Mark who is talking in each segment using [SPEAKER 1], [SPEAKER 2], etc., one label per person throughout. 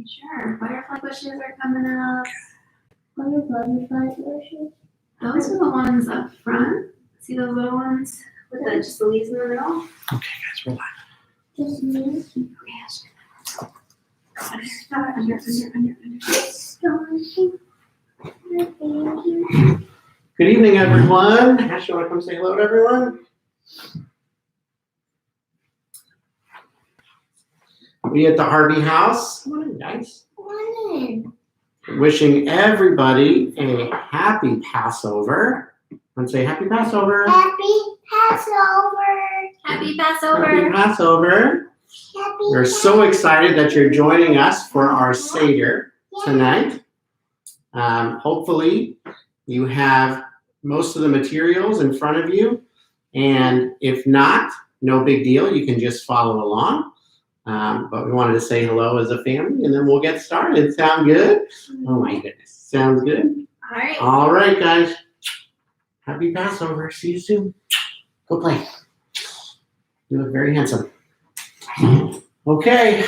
[SPEAKER 1] Sure. Butterfly bushes are coming up.
[SPEAKER 2] What are butterfly bushes?
[SPEAKER 1] Those are the ones up front. See those little ones with just the leaves in the middle?
[SPEAKER 3] Okay, guys, relax.
[SPEAKER 2] Just me.
[SPEAKER 1] Under.
[SPEAKER 3] Good evening, everyone. Ash, you want to come say hello to everyone? We at the Harvey House. Come on in, guys. Wishing everybody a happy Passover. And say happy Passover.
[SPEAKER 2] Happy Passover.
[SPEAKER 1] Happy Passover.
[SPEAKER 3] Happy Passover. We're so excited that you're joining us for our Seder tonight. Hopefully you have most of the materials in front of you. And if not, no big deal. You can just follow along. But we wanted to say hello as a family, and then we'll get started. Sound good? Oh my goodness. Sounds good?
[SPEAKER 1] All right.
[SPEAKER 3] All right, guys. Happy Passover. See you soon. Go play. You look very handsome. Okay.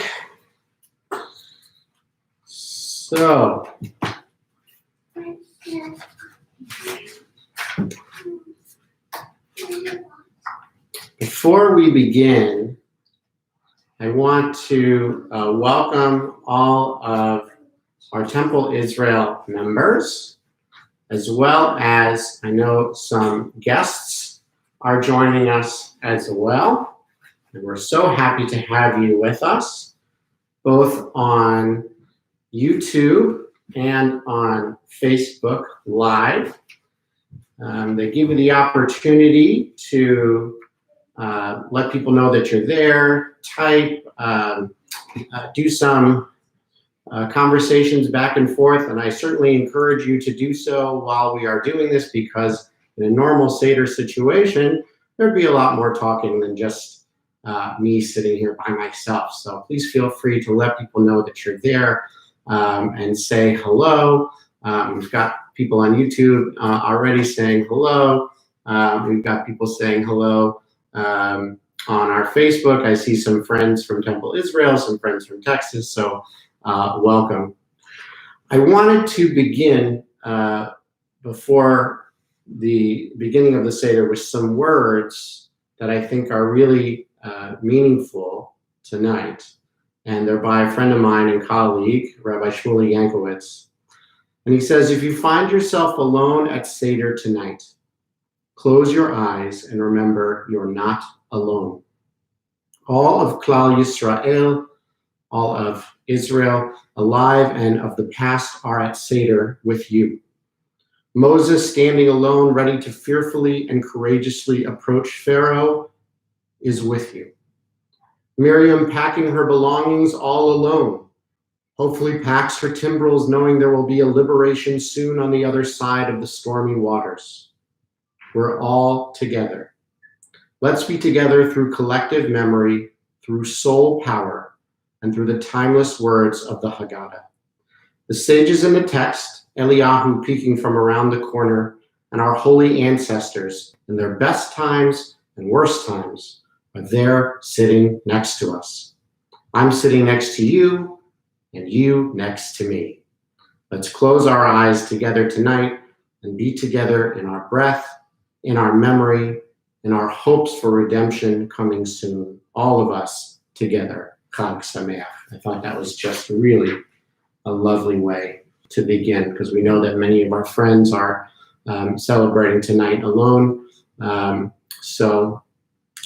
[SPEAKER 3] So, before we begin, I want to welcome all of our Temple Israel members, as well as I know some guests are joining us as well. And we're so happy to have you with us, both on YouTube and on Facebook Live. They give you the opportunity to let people know that you're there, type, do some conversations back and forth, and I certainly encourage you to do so while we are doing this, because in a normal Seder situation, there'd be a lot more talking than just me sitting here by myself. So please feel free to let people know that you're there and say hello. We've got people on YouTube already saying hello. We've got people saying hello on our Facebook. I see some friends from Temple Israel, some friends from Texas, so welcome. I wanted to begin before the beginning of the Seder with some words that I think are really meaningful tonight, and they're by a friend of mine and colleague, Rabbi Shmuley Yankowitz. And he says, if you find yourself alone at Seder tonight, close your eyes and remember you're not alone. All of Klal Yisrael, all of Israel, alive and of the past, are at Seder with you. Moses, standing alone, ready to fearfully and courageously approach Pharaoh, is with you. Miriam, packing her belongings all alone, hopefully packs her timbrels, knowing there will be a liberation soon on the other side of the stormy waters. We're all together. Let's be together through collective memory, through soul power, and through the timeless words of the Haggadah. The sages in the text, Eliyahu peeking from around the corner, and our holy ancestors in their best times and worst times are there sitting next to us. I'm sitting next to you, and you next to me. Let's close our eyes together tonight and be together in our breath, in our memory, in our hopes for redemption coming soon. All of us together. Chag Sameach. I thought that was just really a lovely way to begin, because we know that many of our friends are celebrating tonight alone. So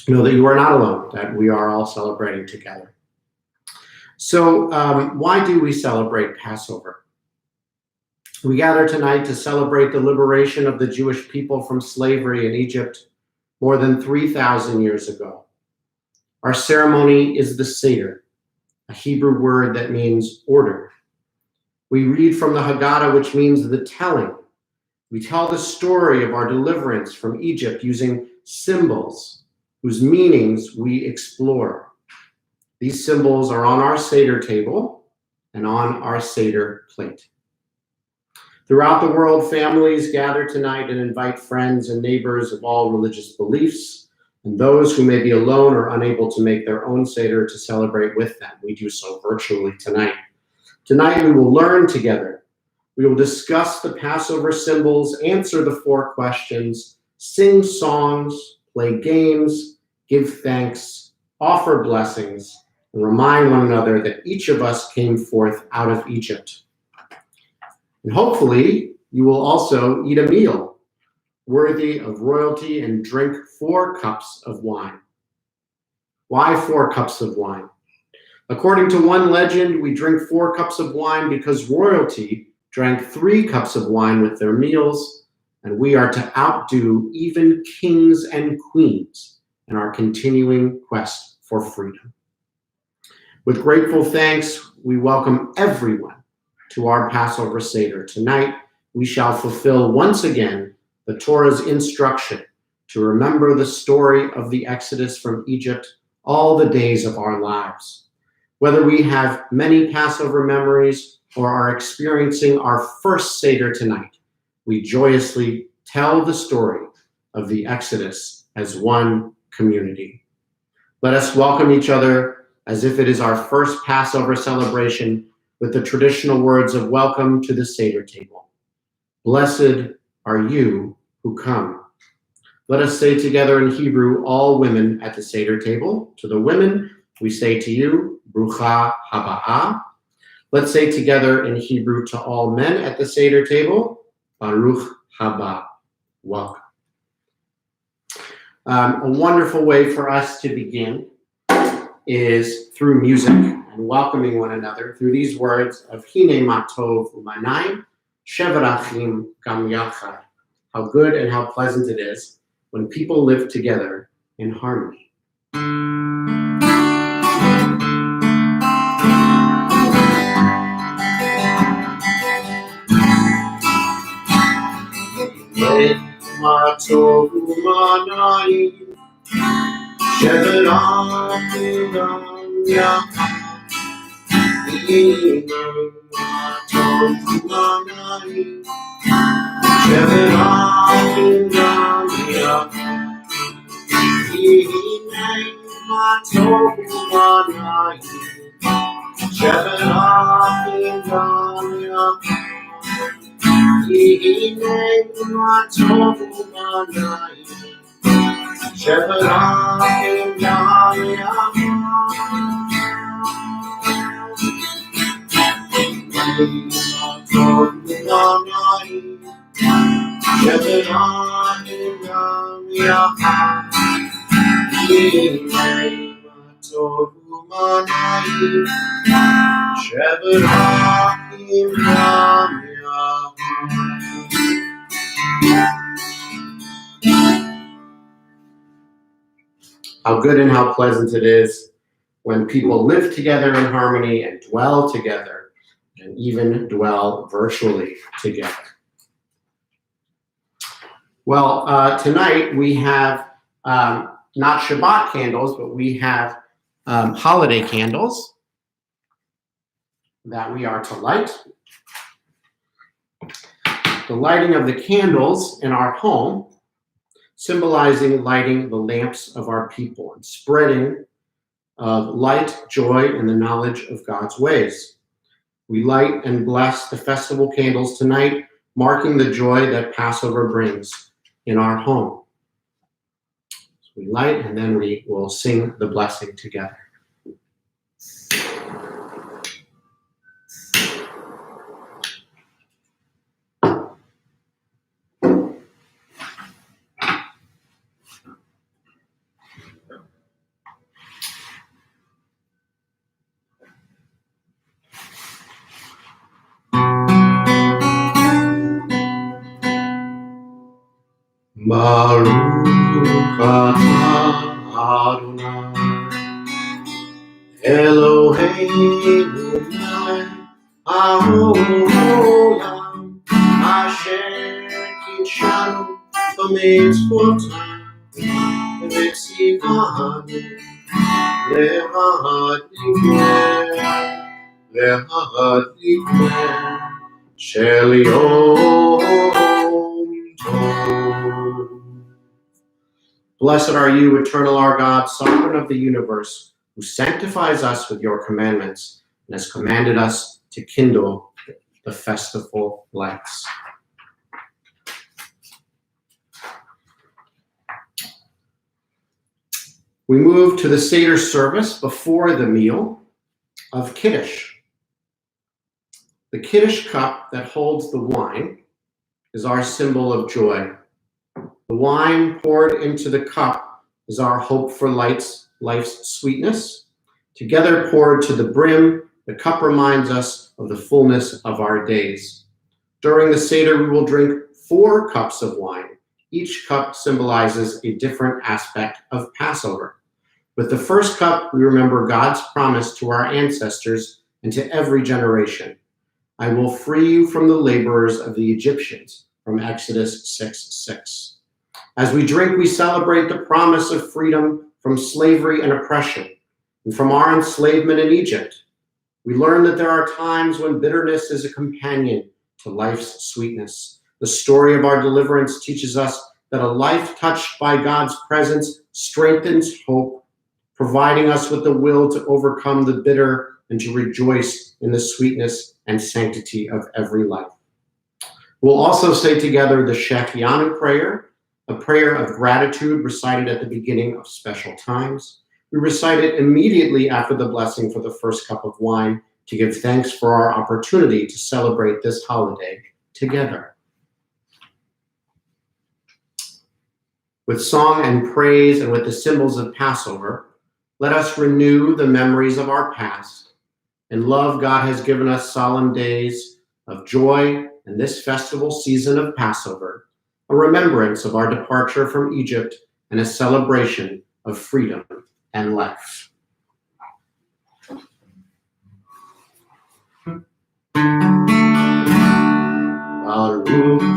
[SPEAKER 3] know that you are not alone, that we are all celebrating together. So why do we celebrate Passover? We gather tonight to celebrate the liberation of the Jewish people from slavery in Egypt more than 3,000 years ago. Our ceremony is the Seder, a Hebrew word that means order. We read from the Haggadah, which means the telling. We tell the story of our deliverance from Egypt using symbols whose meanings we explore. These symbols are on our Seder table and on our Seder plate. Throughout the world, families gather tonight and invite friends and neighbors of all religious beliefs, and those who may be alone or unable to make their own Seder to celebrate with them. We do so virtually tonight. Tonight we will learn together. We will discuss the Passover symbols, answer the 4 questions, sing songs, play games, give thanks, offer blessings, and remind one another that each of us came forth out of Egypt. And hopefully, you will also eat a meal worthy of royalty and drink 4 cups of wine. Why 4 cups of wine? According to one legend, we drink 4 cups of wine because royalty drank 3 cups of wine with their meals, and we are to outdo even kings and queens in our continuing quest for freedom. With grateful thanks, we welcome everyone to our Passover Seder. Tonight, we shall fulfill once again the Torah's instruction to remember the story of the Exodus from Egypt all the days of our lives. Whether we have many Passover memories or are experiencing our first Seder tonight, we joyously tell the story of the Exodus as one community. Let us welcome each other as if it is our first Passover celebration with the traditional words of welcome to the Seder table. Blessed are you who come. Let us say together in Hebrew, all women at the Seder table. To the women, we say to you, Brucha Haba'ah. Let's say together in Hebrew to all men at the Seder table, Baruch Haba, welcome. A wonderful way for us to begin is through music and welcoming one another through these words of Hine ma tov u'manayim, shevarachim gam yachad. How good and how pleasant it is when people live together in harmony. Ma tov u'manayim, shevarachim gam yachad. Hine ma tov u'manayim, shevarachim gam yachad. Hine ma tov u'manayim, shevarachim gam yachad. Hine ma tov u'manayim, shevarachim gam yachad. Hine ma tov u'manayim, shevarachim gam yachad. Hine ma tov u'manayim, shevarachim gam yachad. How good and how pleasant it is when people live together in harmony and dwell together and even dwell virtually together. Well, tonight we have not Shabbat candles, but we have holiday candles that we are to light. The lighting of the candles in our home symbolizing lighting the lamps of our people and spreading light, joy, and the knowledge of God's ways. We light and bless the festival candles tonight, marking the joy that Passover brings in our home. So we light and then we will sing the blessing together. Baruch atah Adonai Eloheinu melech haolam asher kidshanu b'mitzvotav v'tzivanu להדליק נר של יום טוב. Blessed are you, eternal our God, sovereign of the universe, who sanctifies us with your commandments, and has commanded us to kindle the festival lights. We move to the Seder service before the meal of Kiddush. The Kiddush cup that holds the wine is our symbol of joy. The wine poured into the cup is our hope for life's sweetness. Together poured to the brim, the cup reminds us of the fullness of our days. During the Seder, we will drink 4 cups of wine. Each cup symbolizes a different aspect of Passover. With the first cup, we remember God's promise to our ancestors and to every generation. I will free you from the laborers of the Egyptians, from Exodus 6:6. As we drink, we celebrate the promise of freedom from slavery and oppression, and from our enslavement in Egypt. We learn that there are times when bitterness is a companion to life's sweetness. The story of our deliverance teaches us that a life touched by God's presence strengthens hope, providing us with the will to overcome the bitter and to rejoice in the sweetness and sanctity of every life. We'll also say together the Shechianu prayer, a prayer of gratitude recited at the beginning of special times. We recite it immediately after the blessing for the first cup of wine to give thanks for our opportunity to celebrate this holiday together. With song and praise and with the symbols of Passover, let us renew the memories of our past. In love, God has given us solemn days of joy and this festival season of Passover, a remembrance of our departure from Egypt and a celebration of freedom and life. Baruch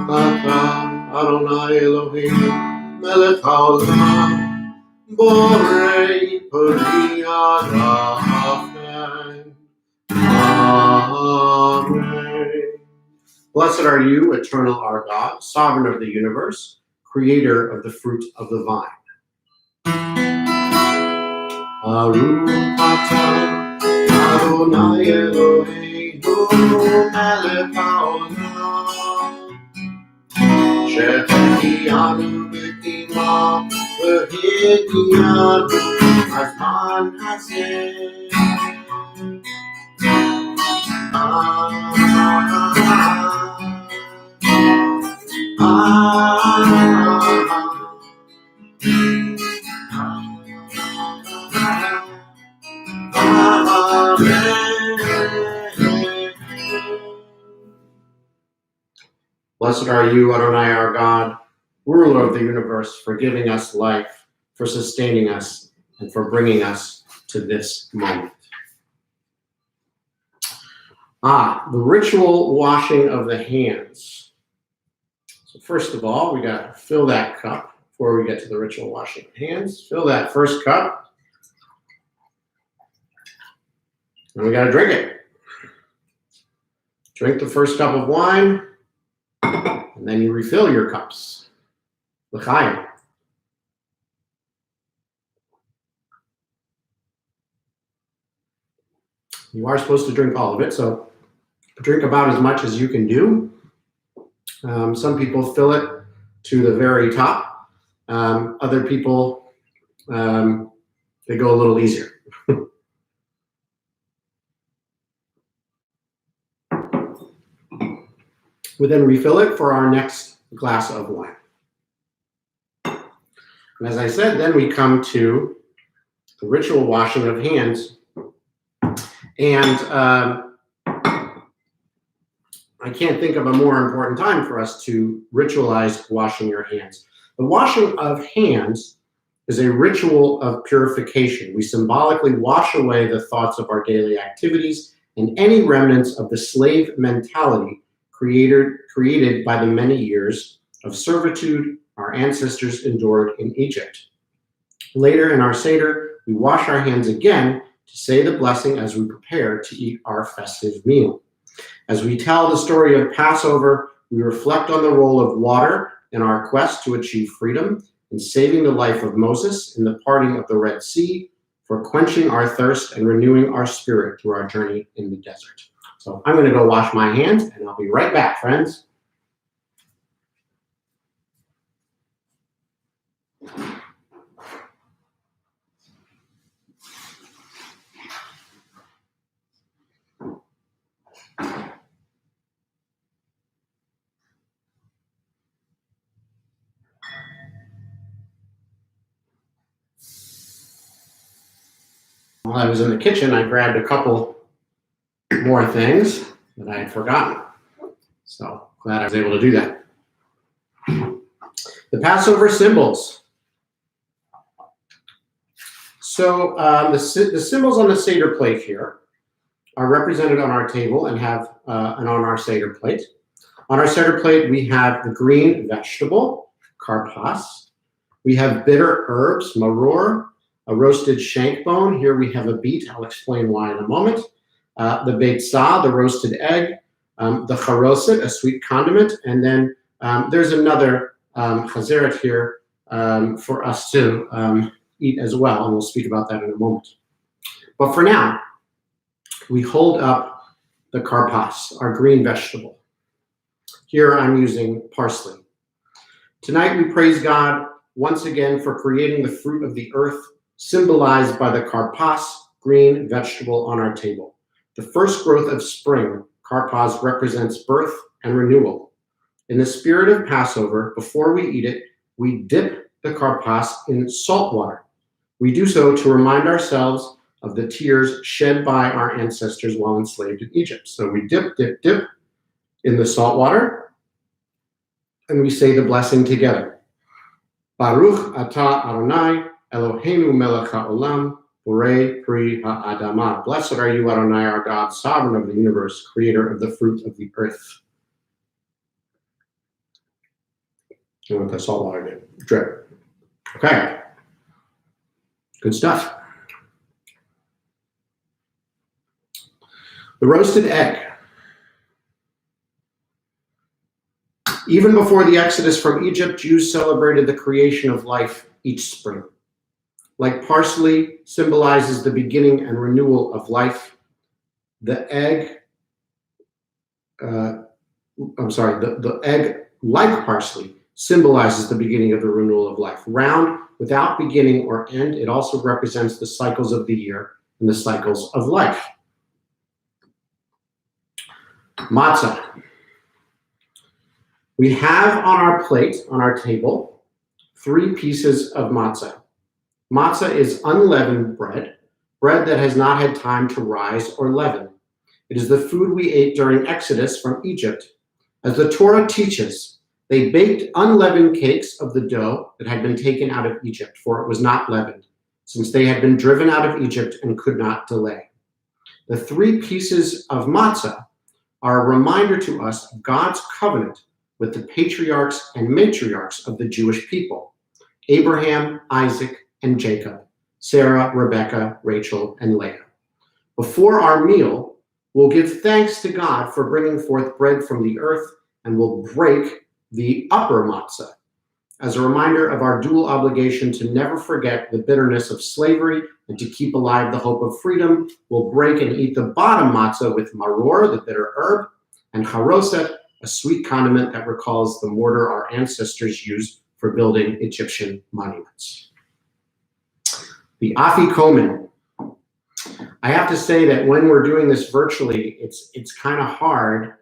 [SPEAKER 3] atah Adonai Eloheinu melech haolam borei peri harachem. Amen. Blessed are you, eternal our God, sovereign of the universe, creator of the fruit of the vine. Baruch atah Adonai Eloheinu melech haolam she'techiyanu b'kima v'hidiyanu hazman hazeh. Blessed are you, Adonai our God, ruler of the universe, for giving us life, for sustaining us, and for bringing us to this moment. The ritual washing of the hands. So first of all, we got to fill that cup before we get to the ritual washing of hands. Fill that first cup. And we got to drink it. Drink the first cup of wine, and then you refill your cups. L'chaim. You are supposed to drink all of it, so drink about as much as you can do. Some people fill it to the very top. Other people, they go a little easier. We then refill it for our next glass of wine. And as I said, then we come to the ritual washing of hands. And I can't think of a more important time for us to ritualize washing your hands. The washing of hands is a ritual of purification. We symbolically wash away the thoughts of our daily activities and any remnants of the slave mentality created by the many years of servitude our ancestors endured in Egypt. Later in our Seder, we wash our hands again to say the blessing as we prepare to eat our festive meal. As we tell the story of Passover, we reflect on the role of water in our quest to achieve freedom in saving the life of Moses in the parting of the Red Sea, for quenching our thirst and renewing our spirit through our journey in the desert. So I'm going to go wash my hands, and I'll be right back, friends. While I was in the kitchen, I grabbed a couple more things that I had forgotten. So glad I was able to do that. The Passover symbols. So the symbols on the Seder plate here are represented on our table and on our Seder plate. On our Seder plate, we have the green vegetable, karpas. We have bitter herbs, maror, a roasted shank bone. Here we have a beet. I'll explain why in a moment. The beitzah, the roasted egg. The charoset, a sweet condiment. And then there's another chazeret here for us to eat as well. And we'll speak about that in a moment. But for now, we hold up the karpas, our green vegetable. Here I'm using parsley. Tonight we praise God once again for creating the fruit of the earth, symbolized by the karpas, green vegetable on our table. The first growth of spring, karpas represents birth and renewal. In the spirit of Passover, before we eat it, we dip the karpas in salt water. We do so to remind ourselves of the tears shed by our ancestors while enslaved in Egypt. So we dip in the salt water, and we say the blessing together. Baruch atah Adonai Eloheinu melech haolam borei pri ha'adamah. Blessed are you, Adonai, our God, sovereign of the universe, creator of the fruit of the earth. You want the salt water to drip. Okay. Good stuff. The roasted egg. Even before the exodus from Egypt, Jews celebrated the creation of life each spring. Like parsley symbolizes the beginning and renewal of life, the egg, the egg, like parsley, symbolizes the beginning of the renewal of life. Round, without beginning or end, it also represents the cycles of the year and the cycles of life. Matzah. We have on our plate, on our table, 3 pieces of matzah. Matzah is unleavened bread, bread that has not had time to rise or leaven. It is the food we ate during Exodus from Egypt. As the Torah teaches, they baked unleavened cakes of the dough that had been taken out of Egypt, for it was not leavened, since they had been driven out of Egypt and could not delay. The 3 pieces of matzah are a reminder to us of God's covenant with the patriarchs and matriarchs of the Jewish people, Abraham, Isaac, and Jacob, Sarah, Rebecca, Rachel, and Leah. Before our meal, we'll give thanks to God for bringing forth bread from the earth, and we'll break the upper matzah as a reminder of our dual obligation to never forget the bitterness of slavery and to keep alive the hope of freedom. We'll break and eat the bottom matzah with maror, the bitter herb, and charoset, a sweet condiment that recalls the mortar our ancestors used for building Egyptian monuments. The afikomen. I have to say that when we're doing this virtually, it's kind of hard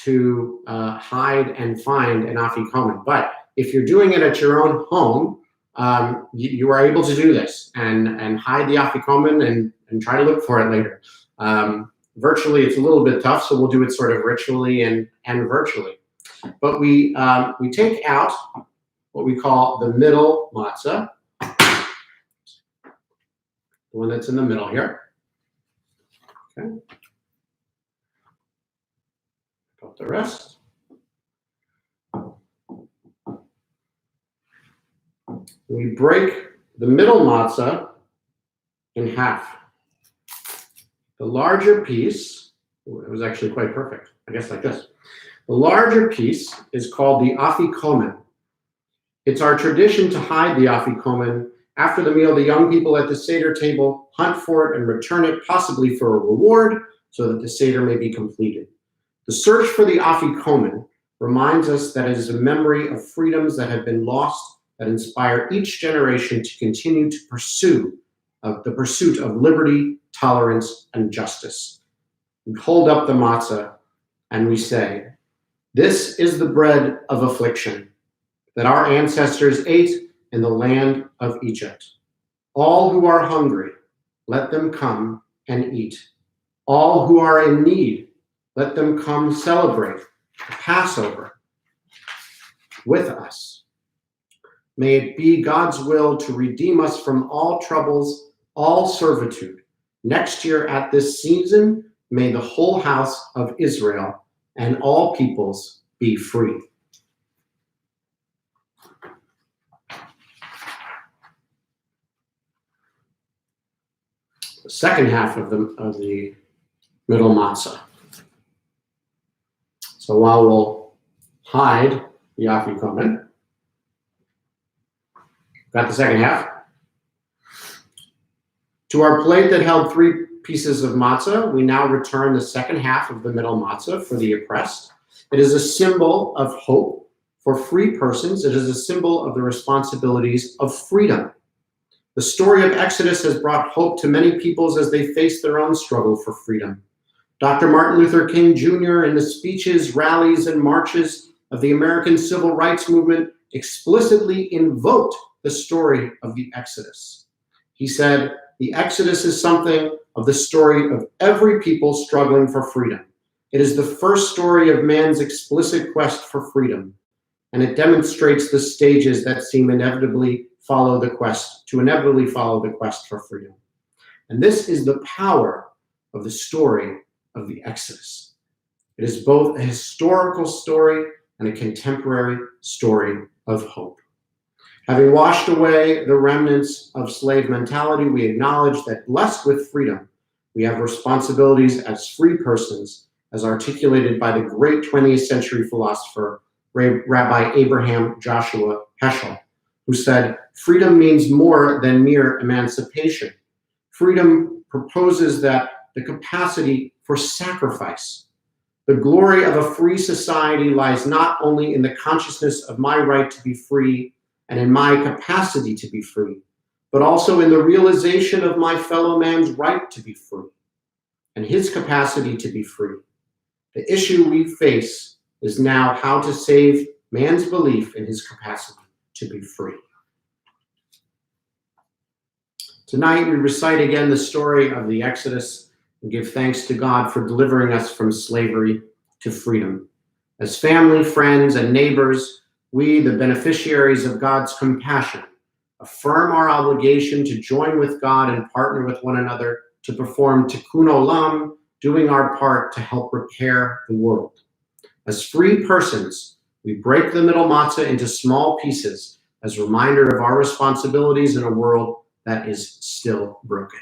[SPEAKER 3] to hide and find an afikomen. But if you're doing it at your own home, you are able to do this and hide the afikomen and try to look for it later. Virtually, it's a little bit tough, so we'll do it sort of ritually and virtually. But we take out what we call the middle matzah, the one that's in the middle here. Okay. Got the rest. We break the middle matzah in half. The larger piece, it was actually quite perfect, I guess like this. The larger piece is called the afikomen. It's our tradition to hide the afikomen After the meal, the young people at the Seder table hunt for it and return it, possibly for a reward, so that the Seder may be completed. The search for the Afikomen reminds us that it is a memory of freedoms that have been lost that inspire each generation to continue to pursue the pursuit of liberty, tolerance, and justice. We hold up the matzah and we say, "This is the bread of affliction that our ancestors ate in the land of Egypt. All who are hungry, let them come and eat. All who are in need, let them come celebrate the Passover with us. May it be God's will to redeem us from all troubles, all servitude. Next year at this season, may the whole house of Israel and all peoples be free." The second half of the middle matzah. So while we'll hide the Afikomen, got the second half. To our plate that held 3 pieces of matzah, we now return the second half of the middle matzah for the oppressed. It is a symbol of hope for free persons. It is a symbol of the responsibilities of freedom. The story of Exodus has brought hope to many peoples as they face their own struggle for freedom. Dr. Martin Luther King Jr., in the speeches, rallies, and marches of the American Civil Rights Movement, explicitly invoked the story of the Exodus. He said, "The Exodus is something of the story of every people struggling for freedom. It is the first story of man's explicit quest for freedom, and it demonstrates the stages that seem inevitably follow the quest for freedom." And this is the power of the story of the Exodus. It is both a historical story and a contemporary story of hope. Having washed away the remnants of slave mentality, we acknowledge that blessed with freedom, we have responsibilities as free persons, as articulated by the great 20th century philosopher, Rabbi Abraham Joshua Heschel, who said, "Freedom means more than mere emancipation. Freedom proposes that the capacity for sacrifice. The glory of a free society lies not only in the consciousness of my right to be free and in my capacity to be free, but also in the realization of my fellow man's right to be free and his capacity to be free. The issue we face is now how to save man's belief in his capacity to be free." Tonight, we recite again the story of the Exodus and give thanks to God for delivering us from slavery to freedom. As family, friends, and neighbors, we, the beneficiaries of God's compassion, affirm our obligation to join with God and partner with one another to perform tikkun olam, doing our part to help repair the world. As free persons, we break the middle matzah into small pieces as a reminder of our responsibilities in a world that is still broken.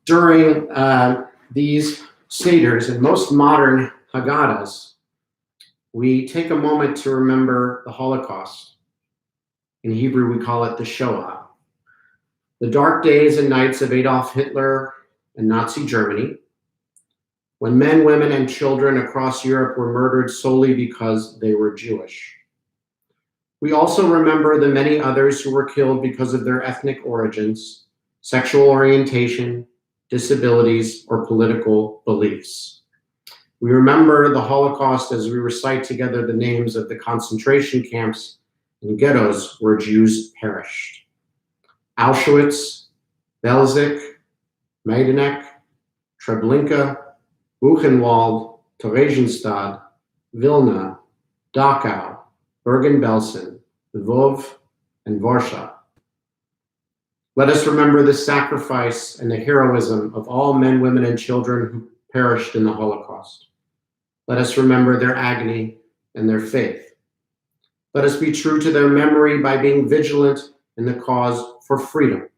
[SPEAKER 3] During these Seders and most modern Haggadahs, we take a moment to remember the Holocaust. In Hebrew, we call it the Shoah. The dark days and nights of Adolf Hitler and Nazi Germany, when men, women, and children across Europe were murdered solely because they were Jewish. We also remember the many others who were killed because of their ethnic origins, sexual orientation, disabilities, or political beliefs. We remember the Holocaust as we recite together the names of the concentration camps and ghettos where Jews perished: Auschwitz, Belzec, Majdanek, Treblinka, Buchenwald, Theresienstadt, Vilna, Dachau, Bergen-Belsen, Lvov, and Warsaw. Let us remember the sacrifice and the heroism of all men, women, and children who perished in the Holocaust. Let us remember their agony and their faith. Let us be true to their memory by being vigilant in the cause for freedom.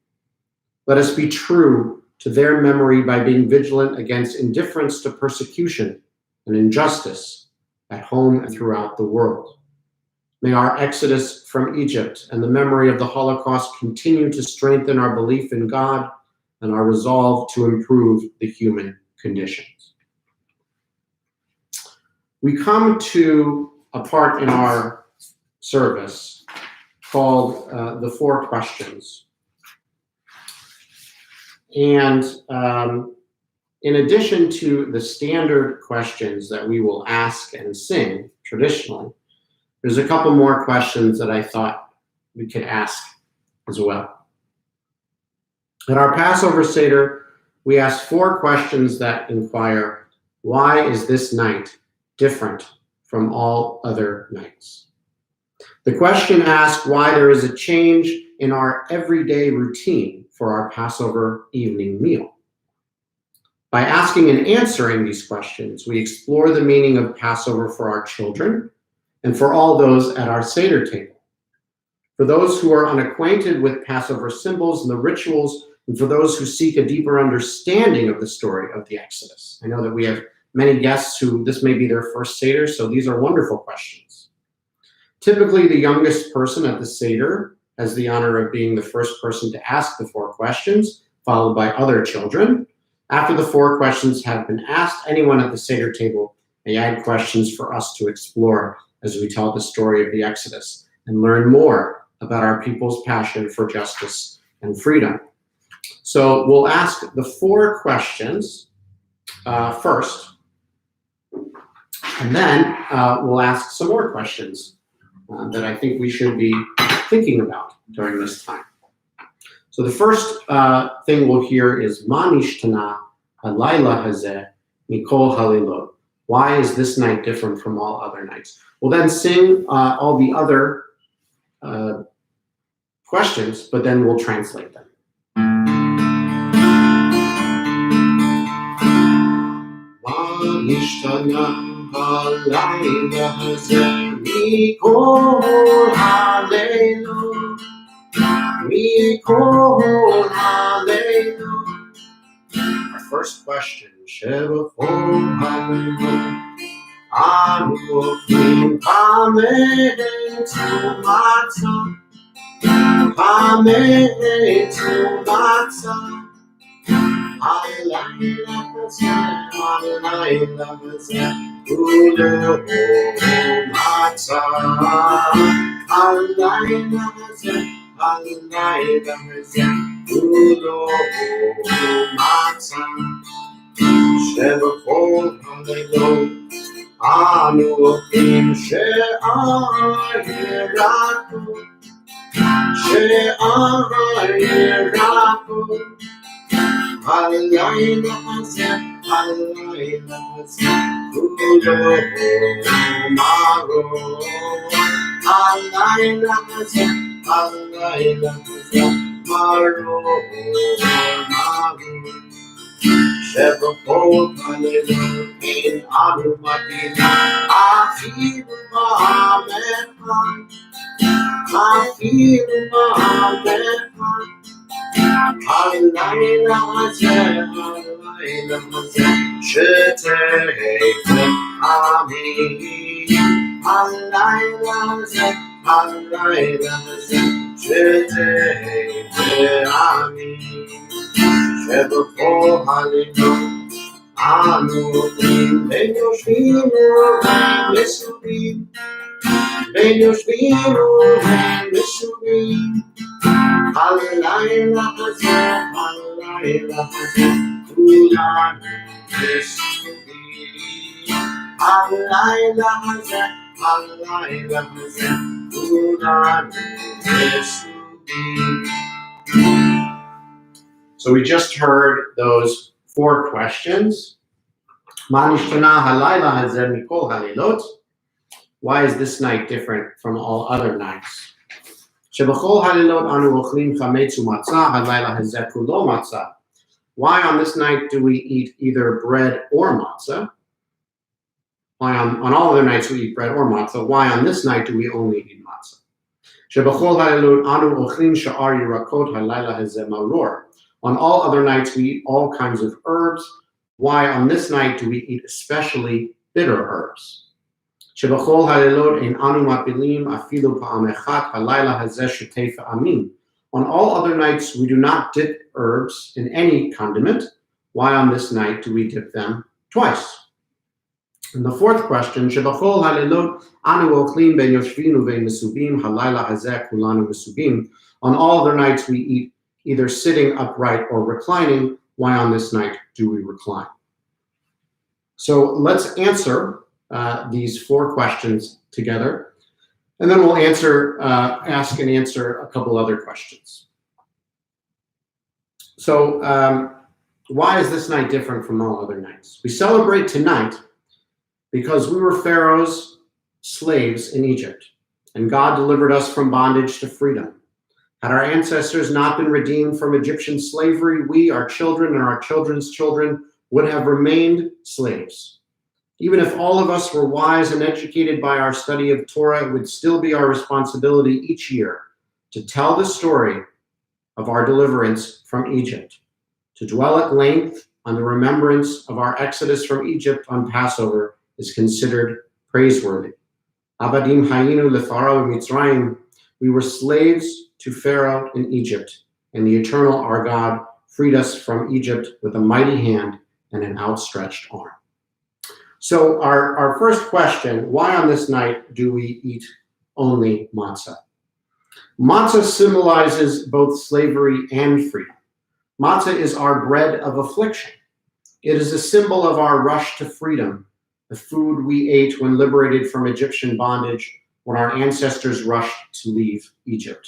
[SPEAKER 3] Let us be true to their memory by being vigilant against indifference to persecution and injustice at home and throughout the world. May our exodus from Egypt and the memory of the Holocaust continue to strengthen our belief in God and our resolve to improve the human conditions. We come to a part in our service called the Four Questions. And in addition to the standard questions that we will ask and sing traditionally, there's a couple more questions that I thought we could ask as well. At our Passover Seder, we ask 4 questions that inquire, why is this night different from all other nights? The question asks why there is a change in our everyday routine for our Passover evening meal. By asking and answering these questions, we explore the meaning of Passover for our children and for all those at our Seder table. For those who are unacquainted with Passover symbols and the rituals, and for those who seek a deeper understanding of the story of the Exodus. I know that we have many guests who this may be their first Seder, so these are wonderful questions. Typically, the youngest person at the Seder has the honor of being the first person to ask the 4 questions, followed by other children. After the 4 questions have been asked, anyone at the Seder table may add questions for us to explore as we tell the story of the Exodus and learn more about our people's passion for justice and freedom. So we'll ask the 4 questions first, and then we'll ask some more questions that I think we should be thinking about during this time. So the first thing we'll hear is Ma nishtana halayla hazeh mikol halilot. Why is this night different from all other nights? We'll then sing all the other questions, but then we'll translate them. Ma nishtana halayla hazeh mikol halilot. Mikol halilot. Our first question, Shebachol halilot. Anu ofrim kametu matzah. Kametu matzah. Halayla hazeh, halayla hazeh, ulo matzah. Halayla hazeh, halayla hazeh, ulo matzah. Shebachol halilot. Anu ofrim she'ayiratu. She'ayiratu. Halayla hazeh, halayla hazeh, ulo maro. Halayla hazeh, halayla hazeh, maro, maro. Shebachol halilot in anu madina. Afilu ba'amechad. Afilu ba'amechad. Halayla hazeh, halayla hazeh, sheteichen ami. Halayla hazeh, halayla hazeh, sheteichen ami. Shebachol halilot anu ofrim ben yoshvim u'ben mesubim. Ben yoshvim u'ben mesubim. Halayla hazeh, halayla hazeh, kulanu mesubim. Halayla hazeh, halayla hazeh, kulanu mesubim. So we just heard those 4 questions. Ma nishtana halayla hazeh mikol halilot. Why is this night different from all other nights? Shebachol halilot anu ochlim chametz u'matzah halayla hazeh kulo matzah. Why on this night do we eat either bread or matzah? Why on all other nights we eat bread or matzah? Why on this night do we only eat matzah? Shebachol halilot anu ochlim sha'ar yirakot halayla hazeh maror. On all other nights, we eat all kinds of herbs. Why on this night do we eat especially bitter herbs? שבכל הלילות אין אנו מפילים אפילו פעם אחת הלילה הזה שתי פעמים. On all other nights, we do not dip herbs in any condiment. Why on this night do we dip them twice? And the fourth question, שבכל הלילות אנו אוכלים בין יושבים ובין מסובים, הלילה הזה כולנו מסובים. On all other nights, we eat either sitting upright or reclining. Why on this night do we recline? So let's answer these four questions together, and then we'll ask and answer a couple other questions. So why is this night different from all other nights? We celebrate tonight because we were Pharaoh's slaves in Egypt, and God delivered us from bondage to freedom. Had our ancestors not been redeemed from Egyptian slavery, we, our children, and our children's children would have remained slaves. Even if all of us were wise and educated by our study of Torah, it would still be our responsibility each year to tell the story of our deliverance from Egypt, to dwell at length on the remembrance of our exodus from Egypt on Passover is considered praiseworthy. Abadim hayinu leFaro Mitzrayim, we were slaves to Pharaoh in Egypt, and the eternal our God freed us from Egypt with a mighty hand and an outstretched arm. So our first question, why on this night do we eat only matzah? Matzah symbolizes both slavery and freedom. Matzah is our bread of affliction. It is a symbol of our rush to freedom, the food we ate when liberated from Egyptian bondage, when our ancestors rushed to leave Egypt.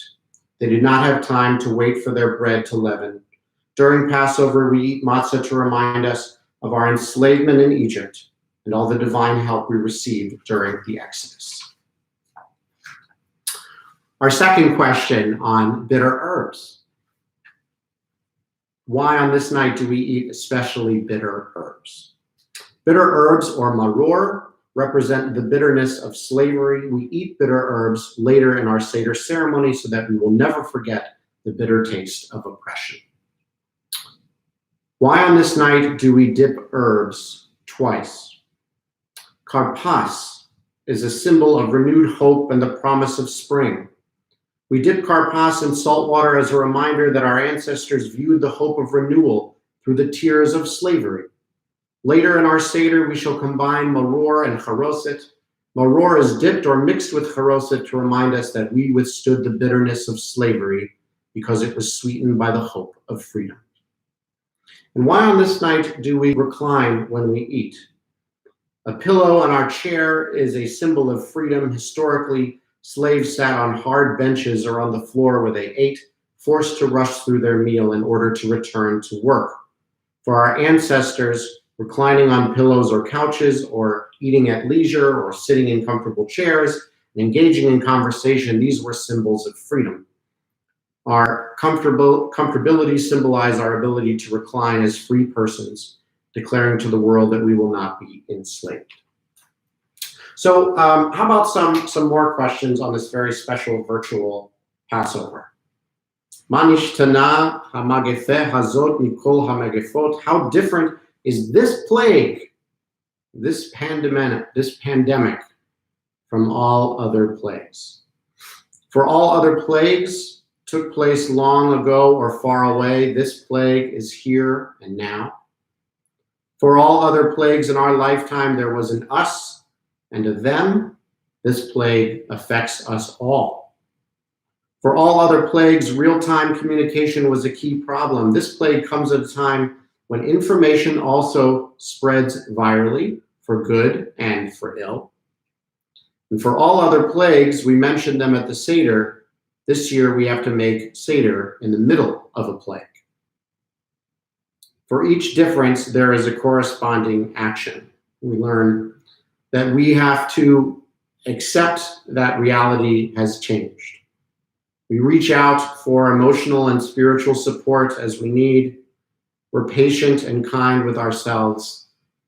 [SPEAKER 3] They did not have time to wait for their bread to leaven. During Passover, we eat matzah to remind us of our enslavement in Egypt and all the divine help we received during the Exodus. Our second question on bitter herbs. Why on this night do we eat especially bitter herbs? Bitter herbs, or maror, represent the bitterness of slavery. We eat bitter herbs later in our Seder ceremony so that we will never forget the bitter taste of oppression. Why on this night do we dip herbs twice? Karpas is a symbol of renewed hope and the promise of spring. We dip karpas in salt water as a reminder that our ancestors viewed the hope of renewal through the tears of slavery. Later in our Seder, we shall combine maror and charoset. Maror is dipped or mixed with charoset to remind us that we withstood the bitterness of slavery because it was sweetened by the hope of freedom. And why on this night do we recline when we eat? A pillow on our chair is a symbol of freedom. Historically, slaves sat on hard benches or on the floor where they ate, forced to rush through their meal in order to return to work. For our ancestors, reclining on pillows or couches, or eating at leisure, or sitting in comfortable chairs, and engaging in conversation, these were symbols of freedom. Our comfortability symbolized our ability to recline as free persons, declaring to the world that we will not be enslaved. So how about some more questions on this very special virtual Passover? Manishtana hamagefeh hazot mikol hamagefot. How different is this plague, this pandemic, from all other plagues? For all other plagues took place long ago or far away. This plague is here and now. For all other plagues in our lifetime, there was an us and a them. This plague affects us all. For all other plagues, real-time communication was a key problem. This plague comes at a time when information also spreads virally, for good and for ill. And for all other plagues, we mentioned them at the Seder. This year, we have to make Seder in the middle of a plague. For each difference, there is a corresponding action. We learn that we have to accept that reality has changed. We reach out for emotional and spiritual support as we need. We're patient and kind with ourselves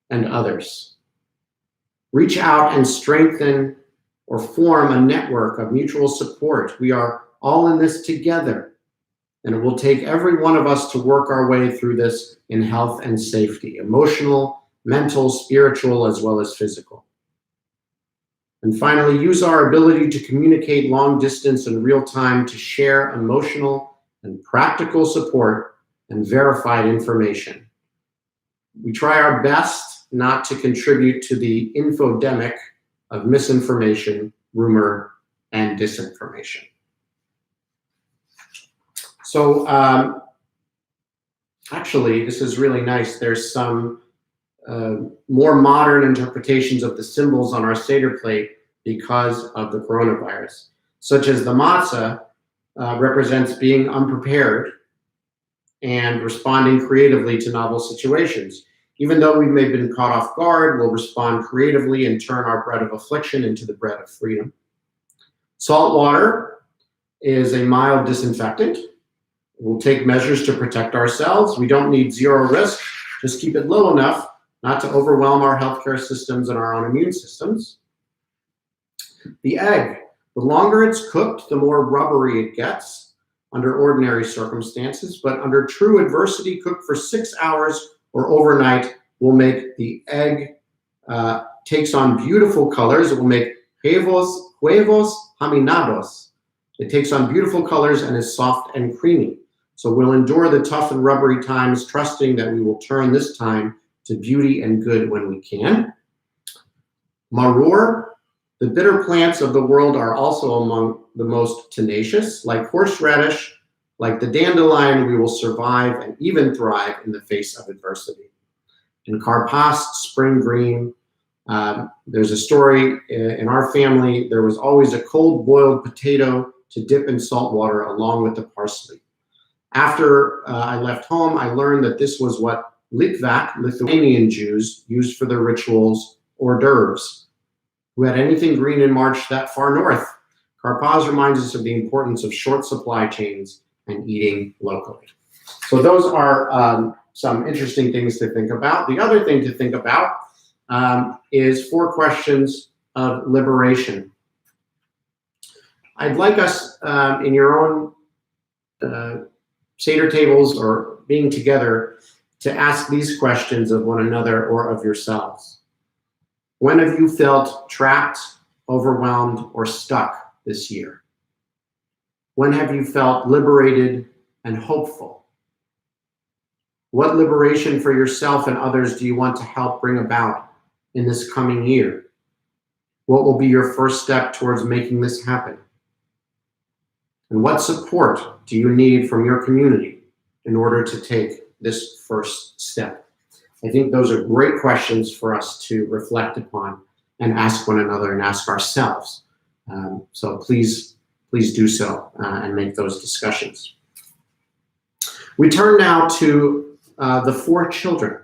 [SPEAKER 3] and others. Reach out and strengthen or form a network of mutual support. We are all in this together. And it will take every one of us to work our way through this in health and safety, emotional, mental, spiritual, as well as physical. And finally, use our ability to communicate long distance in real time to share emotional and practical support and verified information. We try our best not to contribute to the infodemic of misinformation, rumor, and disinformation. So actually, this is really nice. There's some more modern interpretations of the symbols on our Seder plate because of the coronavirus, such as the matzah represents being unprepared and responding creatively to novel situations. Even though we may have been caught off guard, we'll respond creatively and turn our bread of affliction into the bread of freedom. Salt water is a mild disinfectant. We'll take measures to protect ourselves. We don't need zero risk. Just keep it low enough not to overwhelm our healthcare systems and our own immune systems. The egg, the longer it's cooked, the more rubbery it gets under ordinary circumstances, but under true adversity, cooked for 6 hours or overnight will make the egg takes on beautiful colors. It will make huevos haminados. It takes on beautiful colors and is soft and creamy. So we'll endure the tough and rubbery times, trusting that we will turn this time to beauty and good when we can. Maror, the bitter plants of the world are also among the most tenacious. Like horseradish, like the dandelion, we will survive and even thrive in the face of adversity. And karpas, spring green. There's a story in our family. There was always a cold boiled potato to dip in salt water along with the parsley. After I left home, I learned that this was what Litvak, Lithuanian Jews, used for their rituals hors d'oeuvres. Who had anything green in March that far north? Karpaz reminds us of the importance of short supply chains and eating locally. So those are some interesting things to think about. The other thing to think about is 4 questions of liberation. I'd like us in your own Seder tables or being together to ask these questions of one another or of yourselves. When have you felt trapped, overwhelmed, or stuck this year? When have you felt liberated and hopeful? What liberation for yourself and others do you want to help bring about in this coming year? What will be your first step towards making this happen? And what support do you need from your community in order to take this first step? I think those are great questions for us to reflect upon and ask one another and ask ourselves. So please do so and make those discussions. We turn now to the 4 children.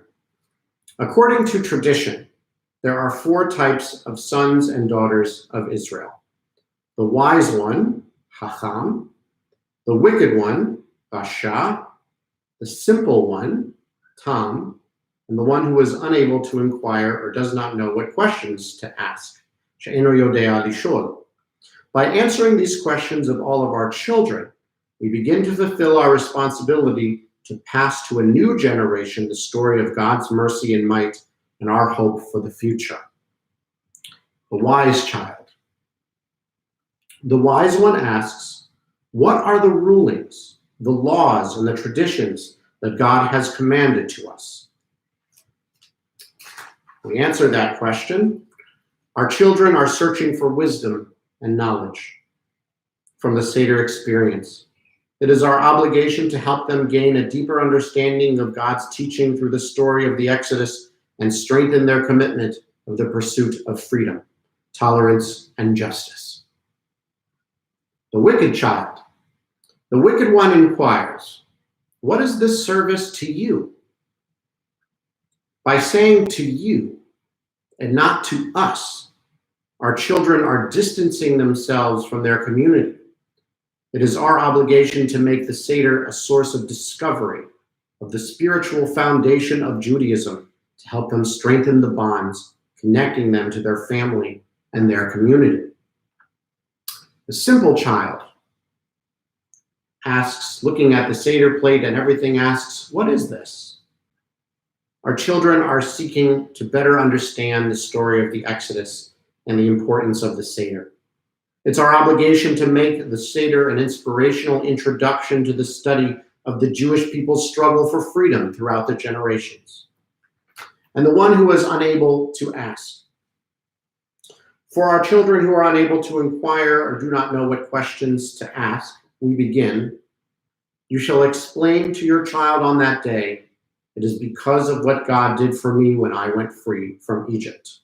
[SPEAKER 3] According to tradition, there are 4 types of sons and daughters of Israel. The wise one, Chacham, the wicked one, Rasha, the simple one, Tam, and the one who is unable to inquire or does not know what questions to ask, She'eno yodea lishol. By answering these questions of all of our children, we begin to fulfill our responsibility to pass to a new generation the story of God's mercy and might and our hope for the future. The wise child. The wise one asks, what are the rulings, the laws, and the traditions that God has commanded to us? We answer that question. Our children are searching for wisdom and knowledge from the Seder experience. It is our obligation to help them gain a deeper understanding of God's teaching through the story of the Exodus and strengthen their commitment of the pursuit of freedom, tolerance, and justice. The wicked child. The wicked one inquires, what is this service to you? By saying to you and not to us, our children are distancing themselves from their community. It is our obligation to make the Seder a source of discovery of the spiritual foundation of Judaism to help them strengthen the bonds, connecting them to their family and their community. The simple child. asks, looking at the Seder plate and everything, asks, what is this? Our children are seeking to better understand the story of the Exodus and the importance of the Seder. It's our obligation to make the Seder an inspirational introduction to the study of the Jewish people's struggle for freedom throughout the generations. And the one who is unable to ask. For our children who are unable to inquire or do not know what questions to ask, we begin. You shall explain to your child on that day, it is because of what God did for me when I went free from Egypt.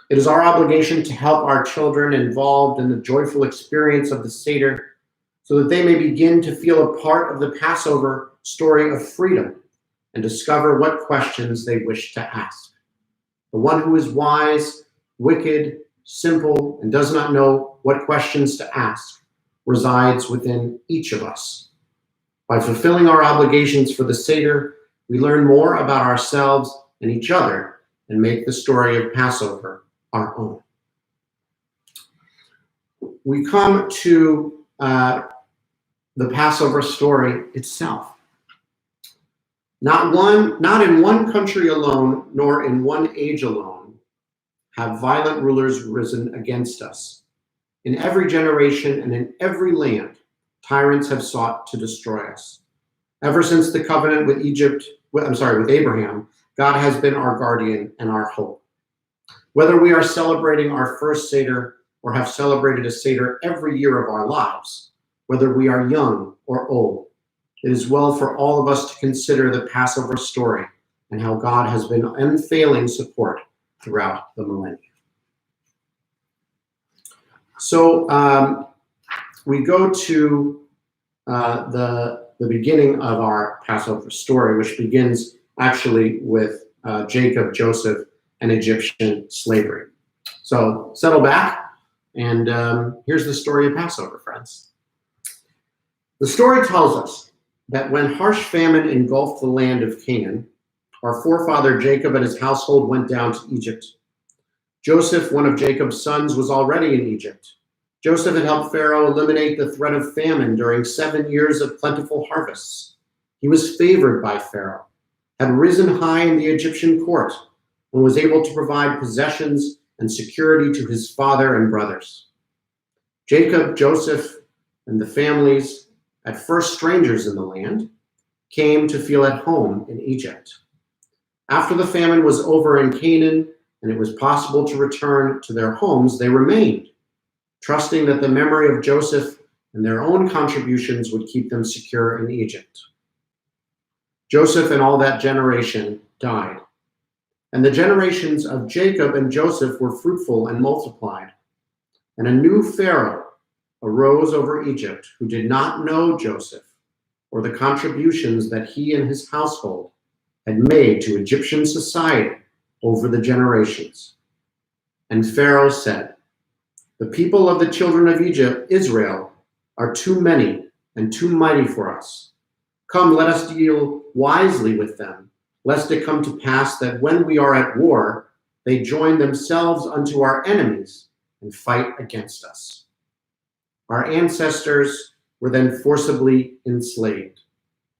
[SPEAKER 3] It is our obligation to help our children involved in the joyful experience of the Seder so that they may begin to feel a part of the Passover story of freedom and discover what questions they wish to ask. The one who is wise, wicked, simple, and does not know what questions to ask resides within each of us. By fulfilling our obligations for the Seder, we learn more about ourselves and each other and make the story of Passover our own. We come to the Passover story itself. Not in one country alone, nor in one age alone, have violent rulers risen against us. In every generation and in every land, tyrants have sought to destroy us. Ever since the covenant with Abraham, God has been our guardian and our hope. Whether we are celebrating our first Seder or have celebrated a Seder every year of our lives, whether we are young or old, it is well for all of us to consider the Passover story and how God has been unfailing support throughout the millennia. So we go to the beginning of our Passover story, which begins actually with Jacob, Joseph, and Egyptian slavery. So settle back, and here's the story of Passover, friends. The story tells us that when harsh famine engulfed the land of Canaan, our forefather Jacob and his household went down to Egypt. Joseph, one of Jacob's sons, was already in Egypt. Joseph had helped Pharaoh eliminate the threat of famine during 7 years of plentiful harvests. He was favored by Pharaoh, had risen high in the Egyptian court, and was able to provide possessions and security to his father and brothers. Jacob, Joseph, and the families, at first strangers in the land, came to feel at home in Egypt. After the famine was over in Canaan and it was possible to return to their homes, they remained, trusting that the memory of Joseph and their own contributions would keep them secure in Egypt. Joseph and all that generation died, and the generations of Jacob and Joseph were fruitful and multiplied. And a new Pharaoh arose over Egypt who did not know Joseph or the contributions that he and his household had made to Egyptian society over the generations. And Pharaoh said, "The people of the children of Egypt, Israel, are too many and too mighty for us. Come, let us deal wisely with them, lest it come to pass that when we are at war, they join themselves unto our enemies and fight against us." Our ancestors were then forcibly enslaved.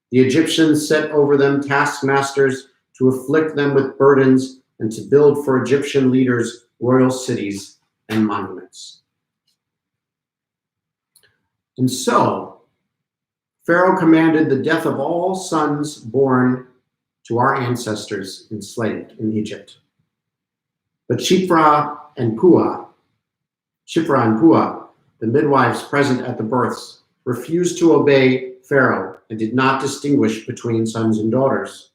[SPEAKER 3] The Egyptians set over them taskmasters to afflict them with burdens and to build for Egyptian leaders royal cities and monuments. And so, Pharaoh commanded the death of all sons born to our ancestors enslaved in Egypt. But Shiphrah and Puah, the midwives present at the births, refused to obey Pharaoh and did not distinguish between sons and daughters.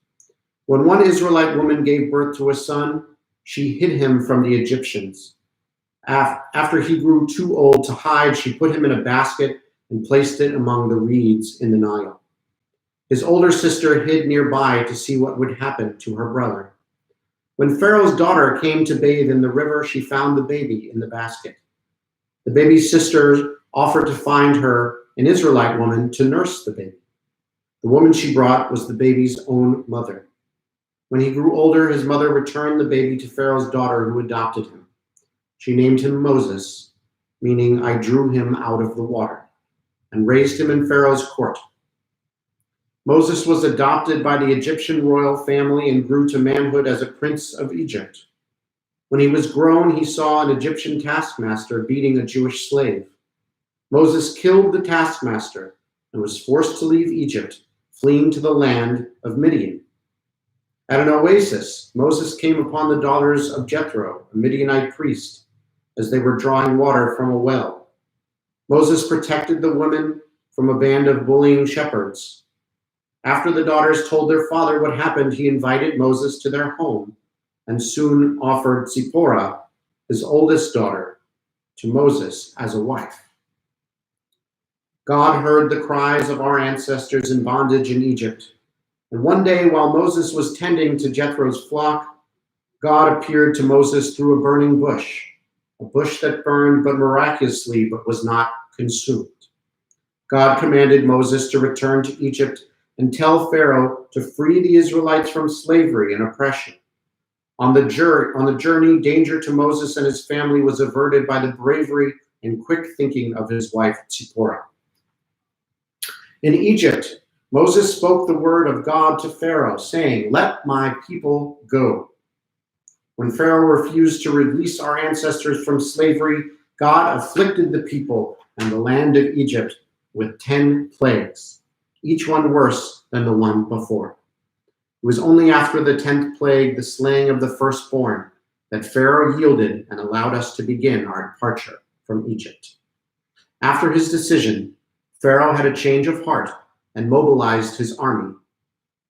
[SPEAKER 3] When one Israelite woman gave birth to a son, she hid him from the Egyptians. After he grew too old to hide, she put him in a basket and placed it among the reeds in the Nile. His older sister hid nearby to see what would happen to her brother. When Pharaoh's daughter came to bathe in the river, she found the baby in the basket. The baby's sister offered to find her an Israelite woman to nurse the baby. The woman she brought was the baby's own mother. When he grew older, his mother returned the baby to Pharaoh's daughter who adopted him. She named him Moses, meaning I drew him out of the water. and raised him in Pharaoh's court. Moses was adopted by the Egyptian royal family and grew to manhood as a prince of Egypt. When he was grown, he saw an Egyptian taskmaster beating a Jewish slave. Moses killed the taskmaster and was forced to leave Egypt, fleeing to the land of Midian. At an oasis, Moses came upon the daughters of Jethro, a Midianite priest, as they were drawing water from a well. Moses protected the women from a band of bullying shepherds. After the daughters told their father what happened, he invited Moses to their home and soon offered Zipporah, his oldest daughter, to Moses as a wife. God heard the cries of our ancestors in bondage in Egypt. And one day, while Moses was tending to Jethro's flock, God appeared to Moses through a burning bush, a bush that burned but miraculously but was not consumed. God commanded Moses to return to Egypt and tell Pharaoh to free the Israelites from slavery and oppression. On the journey, danger to Moses and his family was averted by the bravery and quick thinking of his wife, Zipporah. In Egypt, Moses spoke the word of God to Pharaoh, saying, "Let my people go." When Pharaoh refused to release our ancestors from slavery, God afflicted the people and the land of Egypt with 10 plagues, each one worse than the one before. It was only after the 10th plague, the slaying of the firstborn, that Pharaoh yielded and allowed us to begin our departure from Egypt. After his decision, Pharaoh had a change of heart and mobilized his army.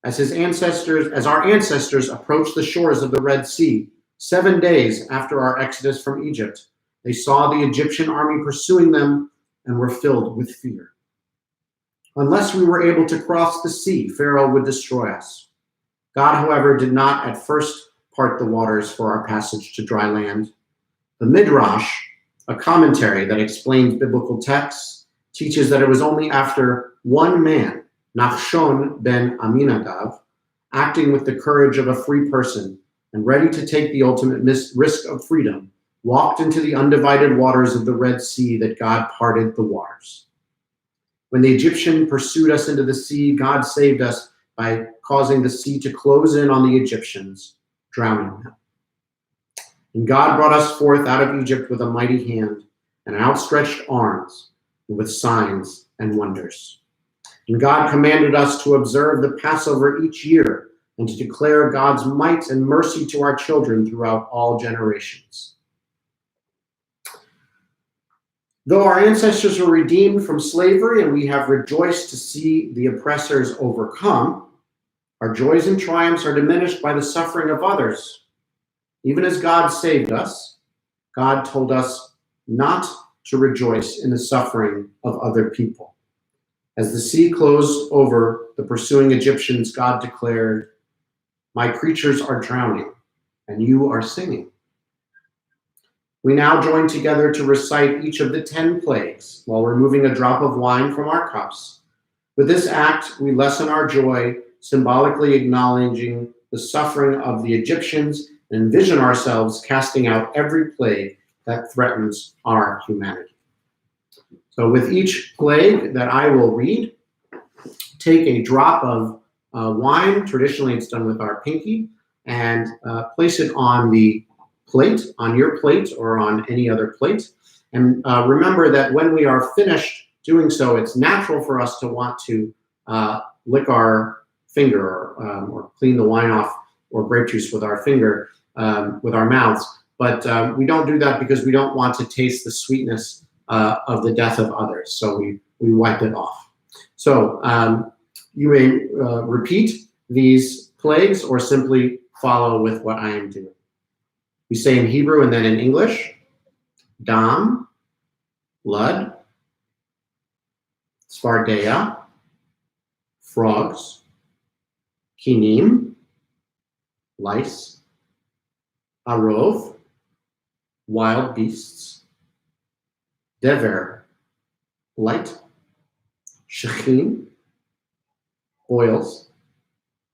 [SPEAKER 3] As our ancestors approached the shores of the Red Sea, 7 days after our exodus from Egypt, they saw the Egyptian army pursuing them and were filled with fear. Unless we were able to cross the sea, Pharaoh would destroy us. God, however, did not at first part the waters for our passage to dry land. The Midrash, a commentary that explains biblical texts, teaches that it was only after one man, Nachshon ben Aminadav, acting with the courage of a free person and ready to take the ultimate risk of freedom, walked into the undivided waters of the Red Sea, that God parted the waters. When the Egyptian pursued us into the sea, God saved us by causing the sea to close in on the Egyptians, drowning them. And God brought us forth out of Egypt with a mighty hand and outstretched arms, and with signs and wonders. And God commanded us to observe the Passover each year and to declare God's might and mercy to our children throughout all generations. Though our ancestors were redeemed from slavery and we have rejoiced to see the oppressors overcome, our joys and triumphs are diminished by the suffering of others. Even as God saved us, God told us not to rejoice in the suffering of other people. As the sea closed over the pursuing Egyptians, God declared, "My creatures are drowning, and you are singing." We now join together to recite each of the 10 plagues while removing a drop of wine from our cups. With this act, we lessen our joy, symbolically acknowledging the suffering of the Egyptians and envision ourselves casting out every plague that threatens our humanity. So with each plague that I will read, take a drop of wine, traditionally it's done with our pinky, and place it on the plate, on your plate or on any other plate. And remember that when we are finished doing so, it's natural for us to want to lick our finger or clean the wine off or grape juice with our finger, with our mouths. But we don't do that because we don't want to taste the sweetness of the death of others. So we wipe it off. So you may repeat these plagues or simply follow with what I am doing. We say in Hebrew and then in English: dam, blood; tzfardea, frogs; kinim, lice; arov, wild beasts; dever, blight; shechin, boils;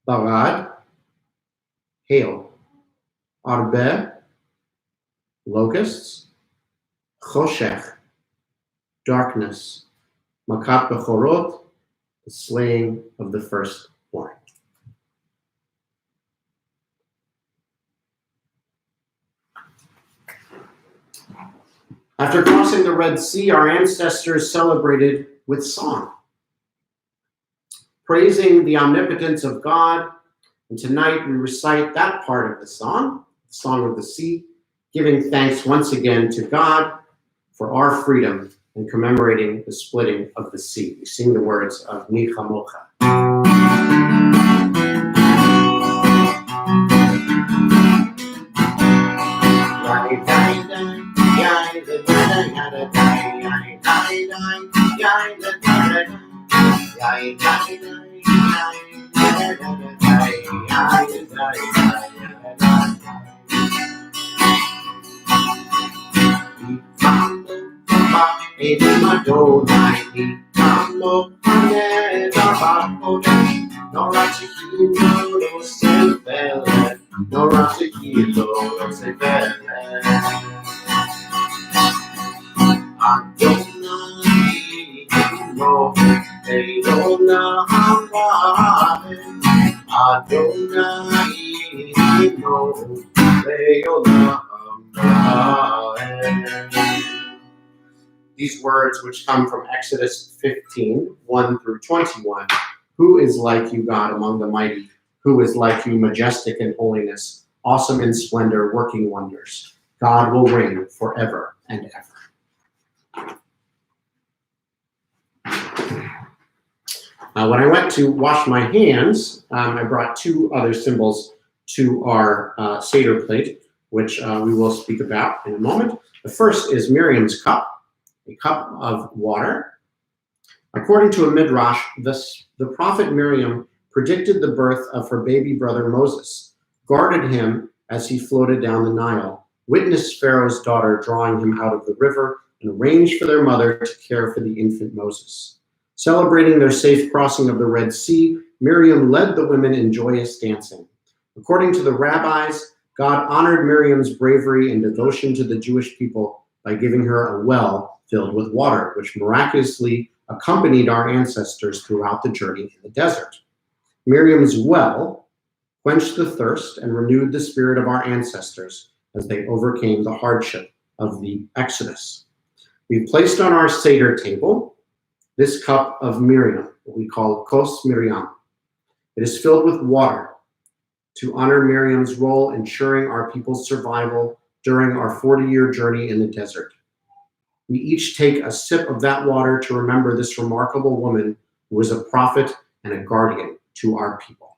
[SPEAKER 3] barad, hail; arbe, locusts; choshech, darkness; Makat Bechorot, the slaying of the firstborn. After crossing the Red Sea, our ancestors celebrated with song, praising the omnipotence of God. And tonight we recite that part of the Song of the Sea, giving thanks once again to God for our freedom and commemorating the splitting of the sea. We sing the words of Mi Chamocha. These words, which come from Exodus 15, 1 through 21. Who is like you, God, among the mighty? Who is like you, majestic in holiness, awesome in splendor, working wonders? God will reign forever and ever. When I went to wash my hands, I brought two other symbols to our Seder plate, which we will speak about in a moment. The first is Miriam's cup, a cup of water. According to a midrash, the prophet Miriam predicted the birth of her baby brother Moses, guarded him as he floated down the Nile, witnessed Pharaoh's daughter drawing him out of the river, and arranged for their mother to care for the infant Moses. Celebrating their safe crossing of the Red Sea, Miriam led the women in joyous dancing. According to the rabbis, God honored Miriam's bravery and devotion to the Jewish people by giving her a well filled with water, which miraculously accompanied our ancestors throughout the journey in the desert. Miriam's well quenched the thirst and renewed the spirit of our ancestors as they overcame the hardship of the Exodus. We've placed on our Seder table this cup of Miriam, what we call Kos Miriam. It is filled with water to honor Miriam's role ensuring our people's survival during our 40-year journey in the desert. We each take a sip of that water to remember this remarkable woman who was a prophet and a guardian to our people.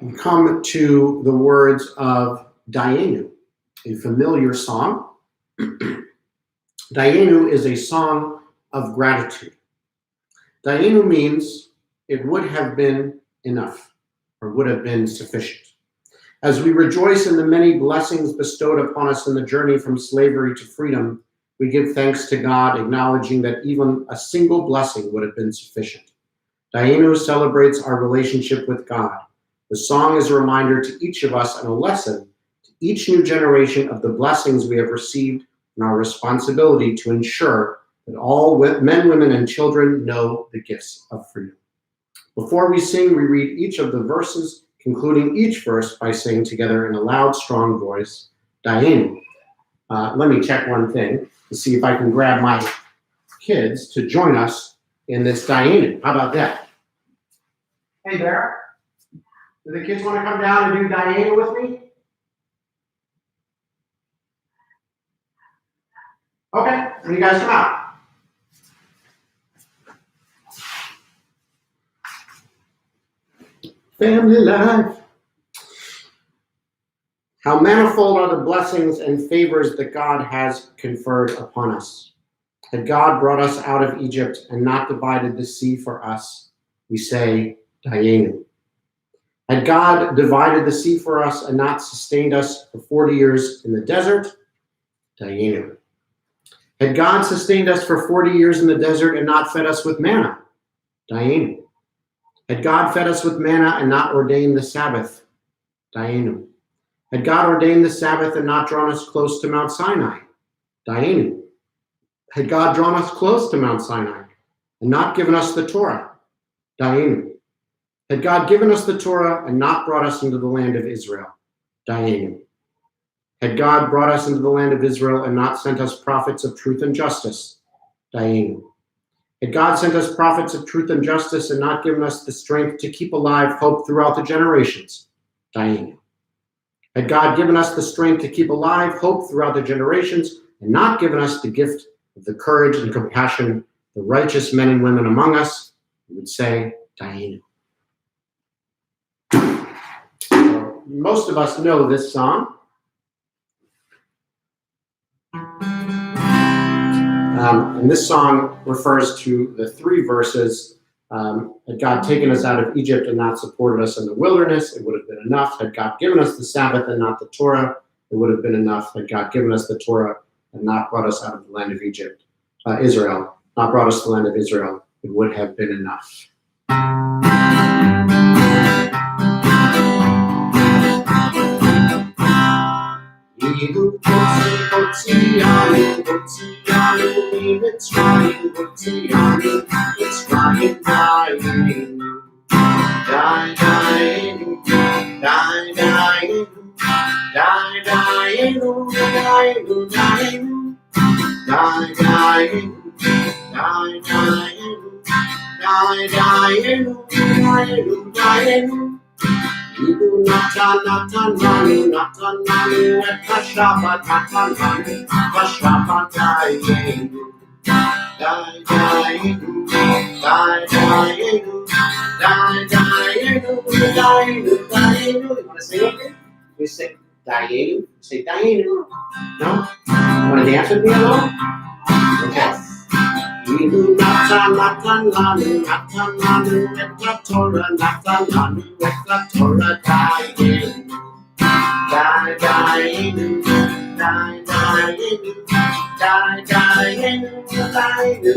[SPEAKER 3] We come to the words of Dayenu, a familiar song. Dayenu is a song of gratitude. Dayenu means it would have been enough, or would have been sufficient. As we rejoice in the many blessings bestowed upon us in the journey from slavery to freedom, we give thanks to God, acknowledging that even a single blessing would have been sufficient. Dayenu celebrates our relationship with God. The song is a reminder to each of us and a lesson to each new generation of the blessings we have received and our responsibility to ensure that all men, women, and children know the gifts of freedom. Before we sing, we read each of the verses, concluding each verse by saying together in a loud, strong voice, Dayenu. Let me check one thing to see if I can grab my kids to join us in this Dayenu. How about that? Hey there. Do the kids want to come down and do Dayenu with me? Okay, when you guys come out. Family life. How manifold are the blessings and favors that God has conferred upon us. Had God brought us out of Egypt and not divided the sea for us, we say, Dayenu. Had God divided the sea for us and not sustained us for 40 years in the desert, Dayenu. Had God sustained us for 40 years in the desert and not fed us with manna? Dayenu. Had God fed us with manna and not ordained the Sabbath? Dayenu. Had God ordained the Sabbath and not drawn us close to Mount Sinai? Dayenu. Had God drawn us close to Mount Sinai and not given us the Torah? Dayenu. Had God given us the Torah and not brought us into the land of Israel? Dayenu. Had God brought us into the land of Israel and not sent us prophets of truth and justice? Dayenu. Had God sent us prophets of truth and justice and not given us the strength to keep alive hope throughout the generations? Dayenu. Had God given us the strength to keep alive hope throughout the generations and not given us the gift of the courage and compassion, the righteous men and women among us, we would say, Dayenu. Most of us know this song. And this song refers to the 3 verses. Had God taken us out of Egypt and not supported us in the wilderness, it would have been enough. Had God given us the Sabbath and not the Torah, it would have been enough. Had God given us the Torah and not brought us out of the land of Israel, not brought us to the land of Israel, it would have been enough. You say Dayenu? Say Dayenu. No? You want to dance with me a little? Okay. Ilu natalanu, natalanu, ekla Torah, natalanu, ekla Torah, Dayenu. Dayenu, Dayenu, Dayenu, Dayenu,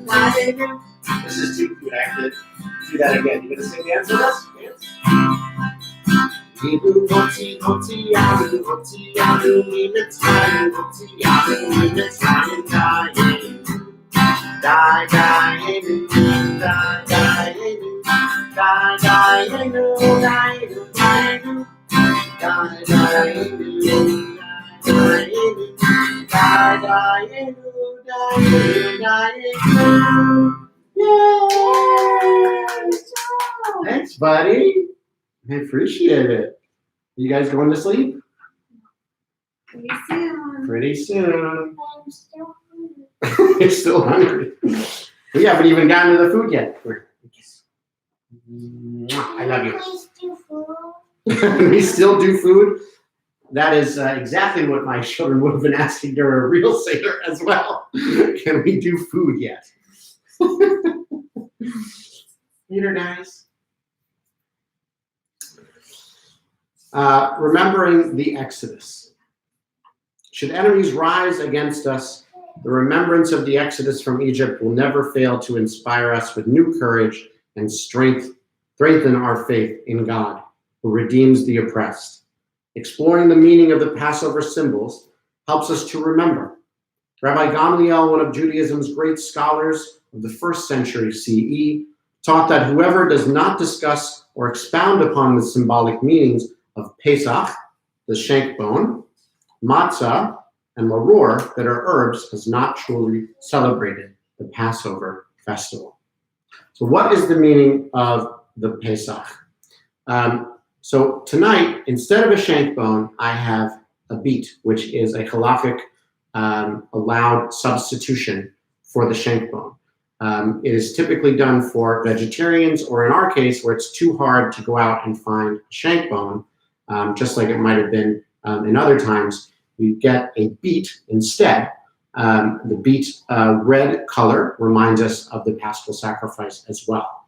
[SPEAKER 3] Dayenu. This is too cute. I have to do that again. You gonna sing dance with us? Dance. Ibu hoti hoti yaru hoti yaru imitzrayim hoti yaru imitzrayim dayenu dayenu dayenu dayenu dayenu dayenu Thanks, buddy. I appreciate it. You guys going to sleep?
[SPEAKER 1] Pretty soon.
[SPEAKER 3] Pretty soon.
[SPEAKER 2] I'm still hungry.
[SPEAKER 3] You're still hungry. We haven't even gotten to the food yet. I love you.
[SPEAKER 2] Please do food.
[SPEAKER 3] We still do food. That is exactly what my children would have been asking during a real Seder as well. Can we do food yet? Peter, guys. Remembering the Exodus. Should enemies rise against us, the remembrance of the Exodus from Egypt will never fail to inspire us with new courage and strengthen our faith in God, who redeems the oppressed. Exploring the meaning of the Passover symbols helps us to remember. Rabbi Gamliel, one of Judaism's great scholars of the 1st century CE, taught that whoever does not discuss or expound upon the symbolic meanings of Pesach, the shank bone, matzah, and maror, that are herbs, has not truly celebrated the Passover festival. So what is the meaning of the Pesach? So tonight, instead of a shank bone, I have a beet, which is a halachic allowed substitution for the shank bone. It is typically done for vegetarians, or in our case, where it's too hard to go out and find a shank bone, just like it might have been in other times. You get a beet instead. The beet red color reminds us of the Paschal sacrifice as well.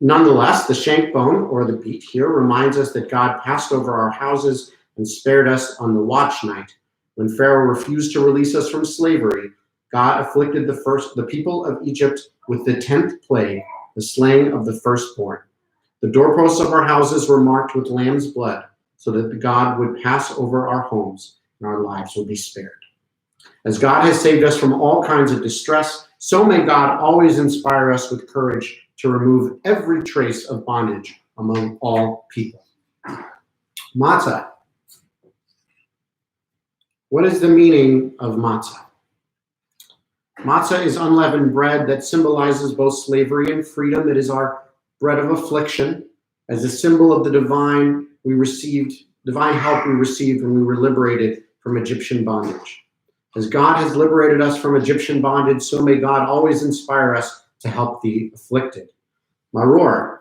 [SPEAKER 3] Nonetheless, the shank bone, or the beat here, reminds us that God passed over our houses and spared us on the watch night. When Pharaoh refused to release us from slavery, God afflicted the people of Egypt with the 10th plague, the slaying of the firstborn. The doorposts of our houses were marked with lamb's blood, so that God would pass over our homes and our lives would be spared. As God has saved us from all kinds of distress, so may God always inspire us with courage to remove every trace of bondage among all people. Matzah. What is the meaning of matzah? Matzah is unleavened bread that symbolizes both slavery and freedom. It is our bread of affliction, as a symbol of the divine help we received when we were liberated from Egyptian bondage. As God has liberated us from Egyptian bondage, so may God always inspire us to help the afflicted. Maror.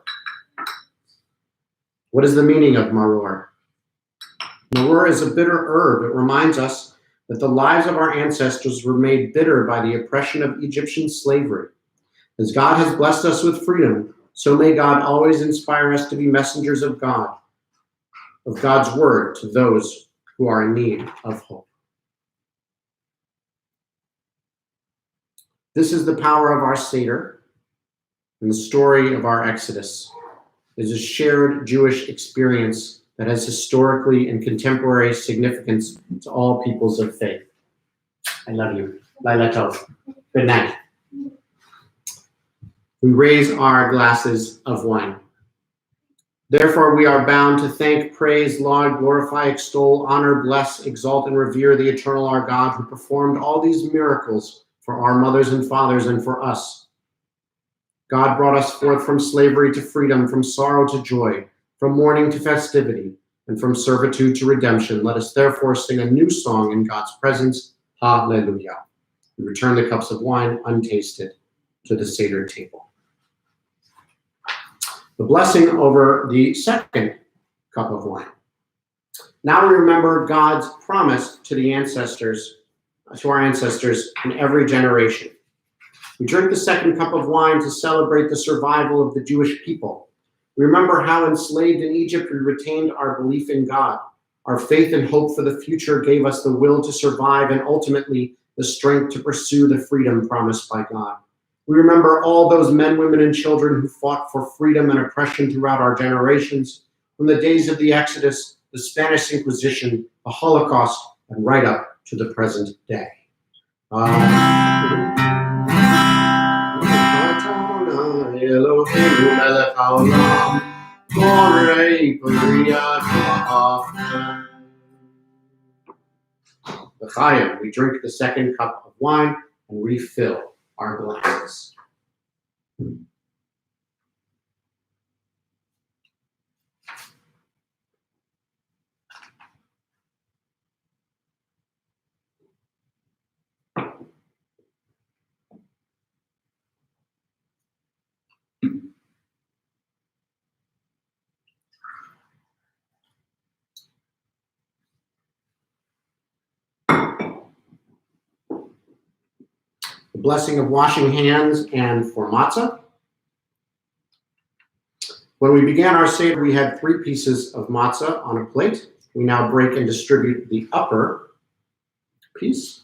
[SPEAKER 3] What is the meaning of maror? Maror is a bitter herb. It reminds us that the lives of our ancestors were made bitter by the oppression of Egyptian slavery. As God has blessed us with freedom, so may God always inspire us to be messengers of God, of God's word to those who are in need of hope. This is the power of our Seder and the story of our Exodus. It is a shared Jewish experience that has historically and contemporary significance to all peoples of faith. I love you. Laila tov. Good night. We raise our glasses of wine. Therefore, we are bound to thank, praise, laud, glorify, extol, honor, bless, exalt, and revere the eternal our God, who performed all these miracles for our mothers and fathers and for us. God brought us forth from slavery to freedom, from sorrow to joy, from mourning to festivity, and from servitude to redemption. Let us therefore sing a new song in God's presence. Hallelujah. We return the cups of wine untasted to the Seder table. The blessing over the second cup of wine. Now we remember God's promise to our ancestors in every generation. We drink the second cup of wine to celebrate the survival of the Jewish people. We remember how enslaved in Egypt we retained our belief in God. Our faith and hope for the future gave us the will to survive and ultimately the strength to pursue the freedom promised by God. We remember all those men, women, and children who fought for freedom and oppression throughout our generations, from the days of the Exodus, the Spanish Inquisition, the Holocaust, and right up to the present day. L'chaim, we drink the second cup of wine and refill our glasses. The blessing of washing hands and for matzah. When we began our Seder, we had 3 pieces of matzah on a plate. We now break and distribute the upper piece.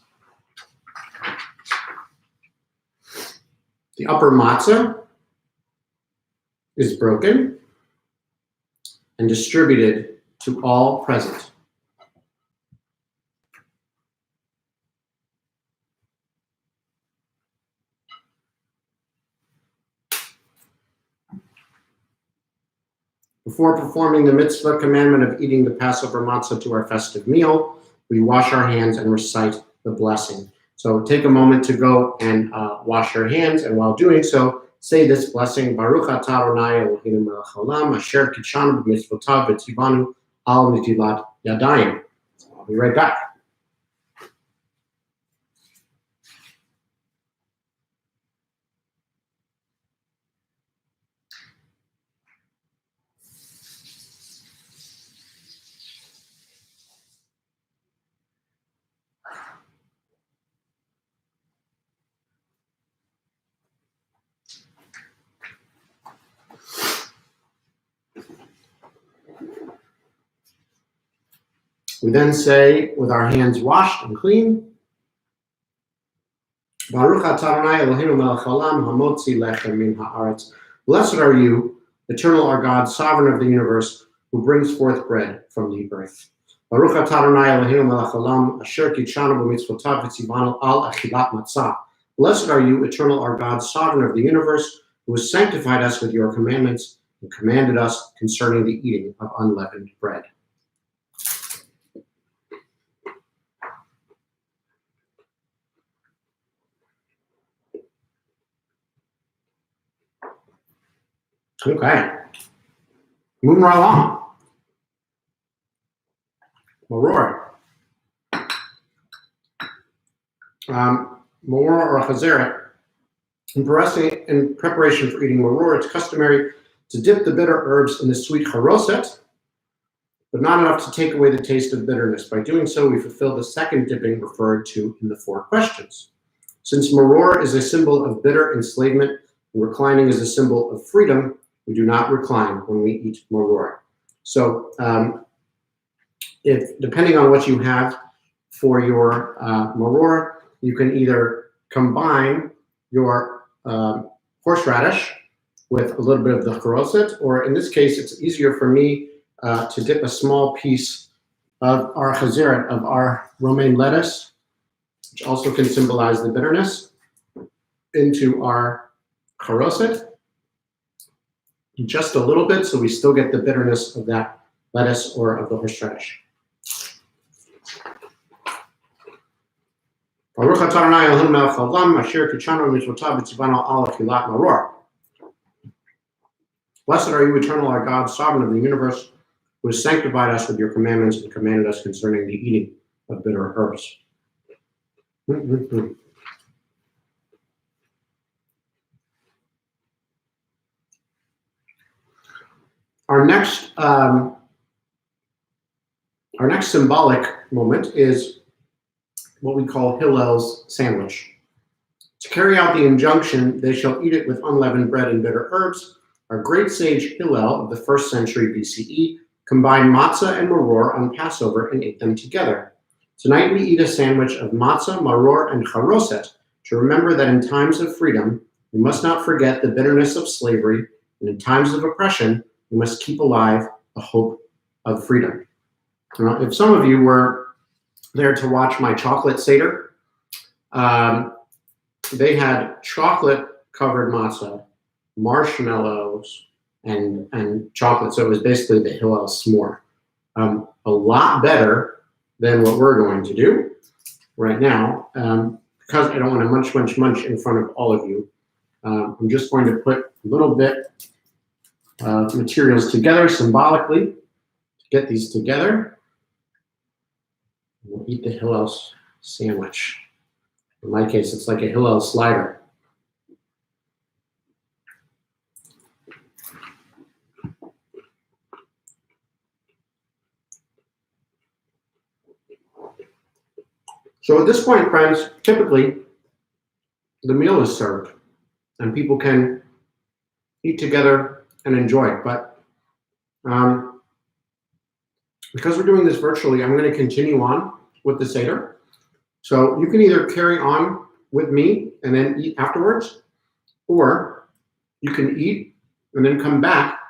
[SPEAKER 3] The upper matzah is broken and distributed to all present. Before performing the mitzvah commandment of eating the Passover matzah to our festive meal, we wash our hands and recite the blessing. So take a moment to go and wash your hands, and while doing so, say this blessing: Baruch atah Adonai Eloheinu melech haolam, asher kitshanu b'mitzvotav v'tzivanu al netilat yadayim. So I'll be right back. We then say, with our hands washed and clean, Baruch atah Adonai Eloheinu melech haolam hamotzi lechem min haaretz. Blessed are you, eternal our God, sovereign of the universe, who brings forth bread from the earth. Baruch atah Adonai Eloheinu melech haolam asher kitshanu b'mitzvotav v'tzivanu al achilat matzah. Blessed are you, eternal our God, sovereign of the universe, who has sanctified us with your commandments and commanded us concerning the eating of unleavened bread. Okay, moving right along. Maror. Maror or chazeret. In preparation for eating maror, it's customary to dip the bitter herbs in the sweet charoset, but not enough to take away the taste of bitterness. By doing so, we fulfill the second dipping referred to in the 4 questions. Since maror is a symbol of bitter enslavement and reclining is a symbol of freedom, we do not recline when we eat maror. So, if depending on what you have for your maror, you can either combine your horseradish with a little bit of the charoset, or in this case, it's easier for me to dip a small piece of our chazeret, of our romaine lettuce, which also can symbolize the bitterness, into our charoset. Just a little bit, so we still get the bitterness of that lettuce or of the horseradish. Baruch atah Adonai Eloheinu melech haolam asher kitshanu b'mitzvotav v'tzivanu al achilat maror. Blessed are you, eternal our God, sovereign of the universe, who has sanctified us with your commandments and commanded us concerning the eating of bitter herbs. Our next symbolic moment is what we call Hillel's sandwich. To carry out the injunction, they shall eat it with unleavened bread and bitter herbs, our great sage Hillel of the 1st century BCE combined matzah and maror on Passover and ate them together. Tonight we eat a sandwich of matzah, maror, and charoset to remember that in times of freedom, we must not forget the bitterness of slavery, and in times of oppression, we must keep alive the hope of freedom. Now, if some of you were there to watch my chocolate Seder, they had chocolate-covered matzah, marshmallows, and chocolate. So it was basically the Hillel s'more. A lot better than what we're going to do right now. Because I don't want to munch in front of all of you, I'm just going to put a little bit of materials together symbolically to get these together. We'll eat the Hillel sandwich. In my case, it's like a Hillel slider. So at this point, friends, typically the meal is served and people can eat together and enjoy it. But because we're doing this virtually, I'm going to continue on with the Seder. So you can either carry on with me and then eat afterwards, or you can eat and then come back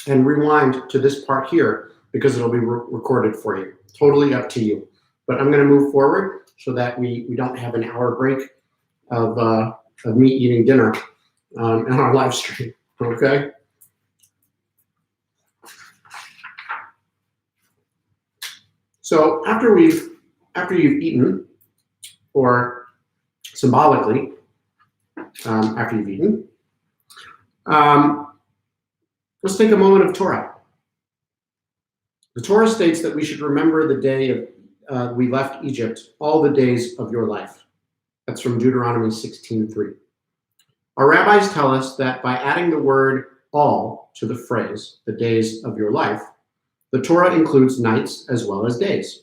[SPEAKER 3] and rewind to this part here because it'll be recorded for you. Totally up to you. But I'm going to move forward so that we don't have an hour break of me eating dinner in our live stream. Okay? So after you've eaten, or symbolically, after you've eaten, let's take a moment of Torah. The Torah states that we should remember the day of we left Egypt, all the days of your life. That's from Deuteronomy 16:3. Our rabbis tell us that by adding the word all to the phrase, the days of your life, the Torah includes nights as well as days.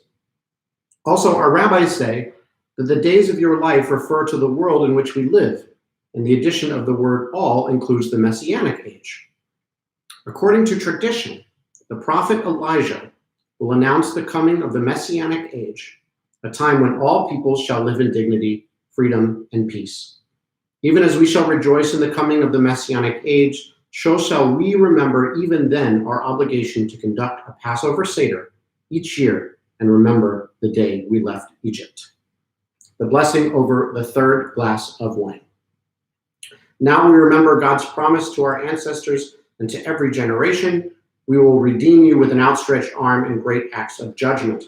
[SPEAKER 3] Also, our rabbis say that the days of your life refer to the world in which we live, and the addition of the word all includes the Messianic age. According to tradition, the prophet Elijah will announce the coming of the Messianic age, a time when all people shall live in dignity, freedom, and peace. Even as we shall rejoice in the coming of the Messianic age, so shall we remember even then our obligation to conduct a Passover Seder each year and remember the day we left Egypt. The blessing over the third glass of wine. Now we remember God's promise to our ancestors and to every generation. We will redeem you with an outstretched arm and great acts of judgment.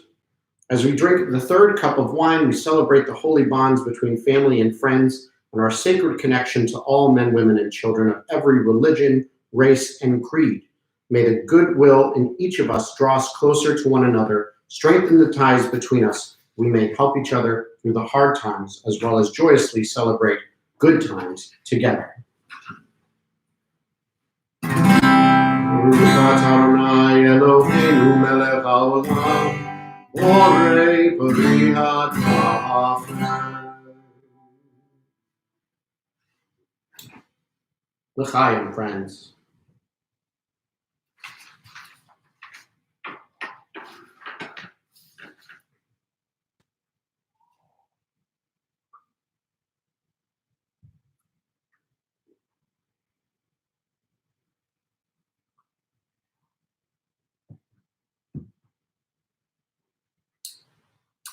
[SPEAKER 3] As we drink the third cup of wine, we celebrate the holy bonds between family and friends and our sacred connection to all men, women, and children of every religion, race, and creed. May the goodwill in each of us draw us closer to one another, strengthen the ties between us. We may help each other through the hard times, as well as joyously celebrate good times together. L'chaim, friends.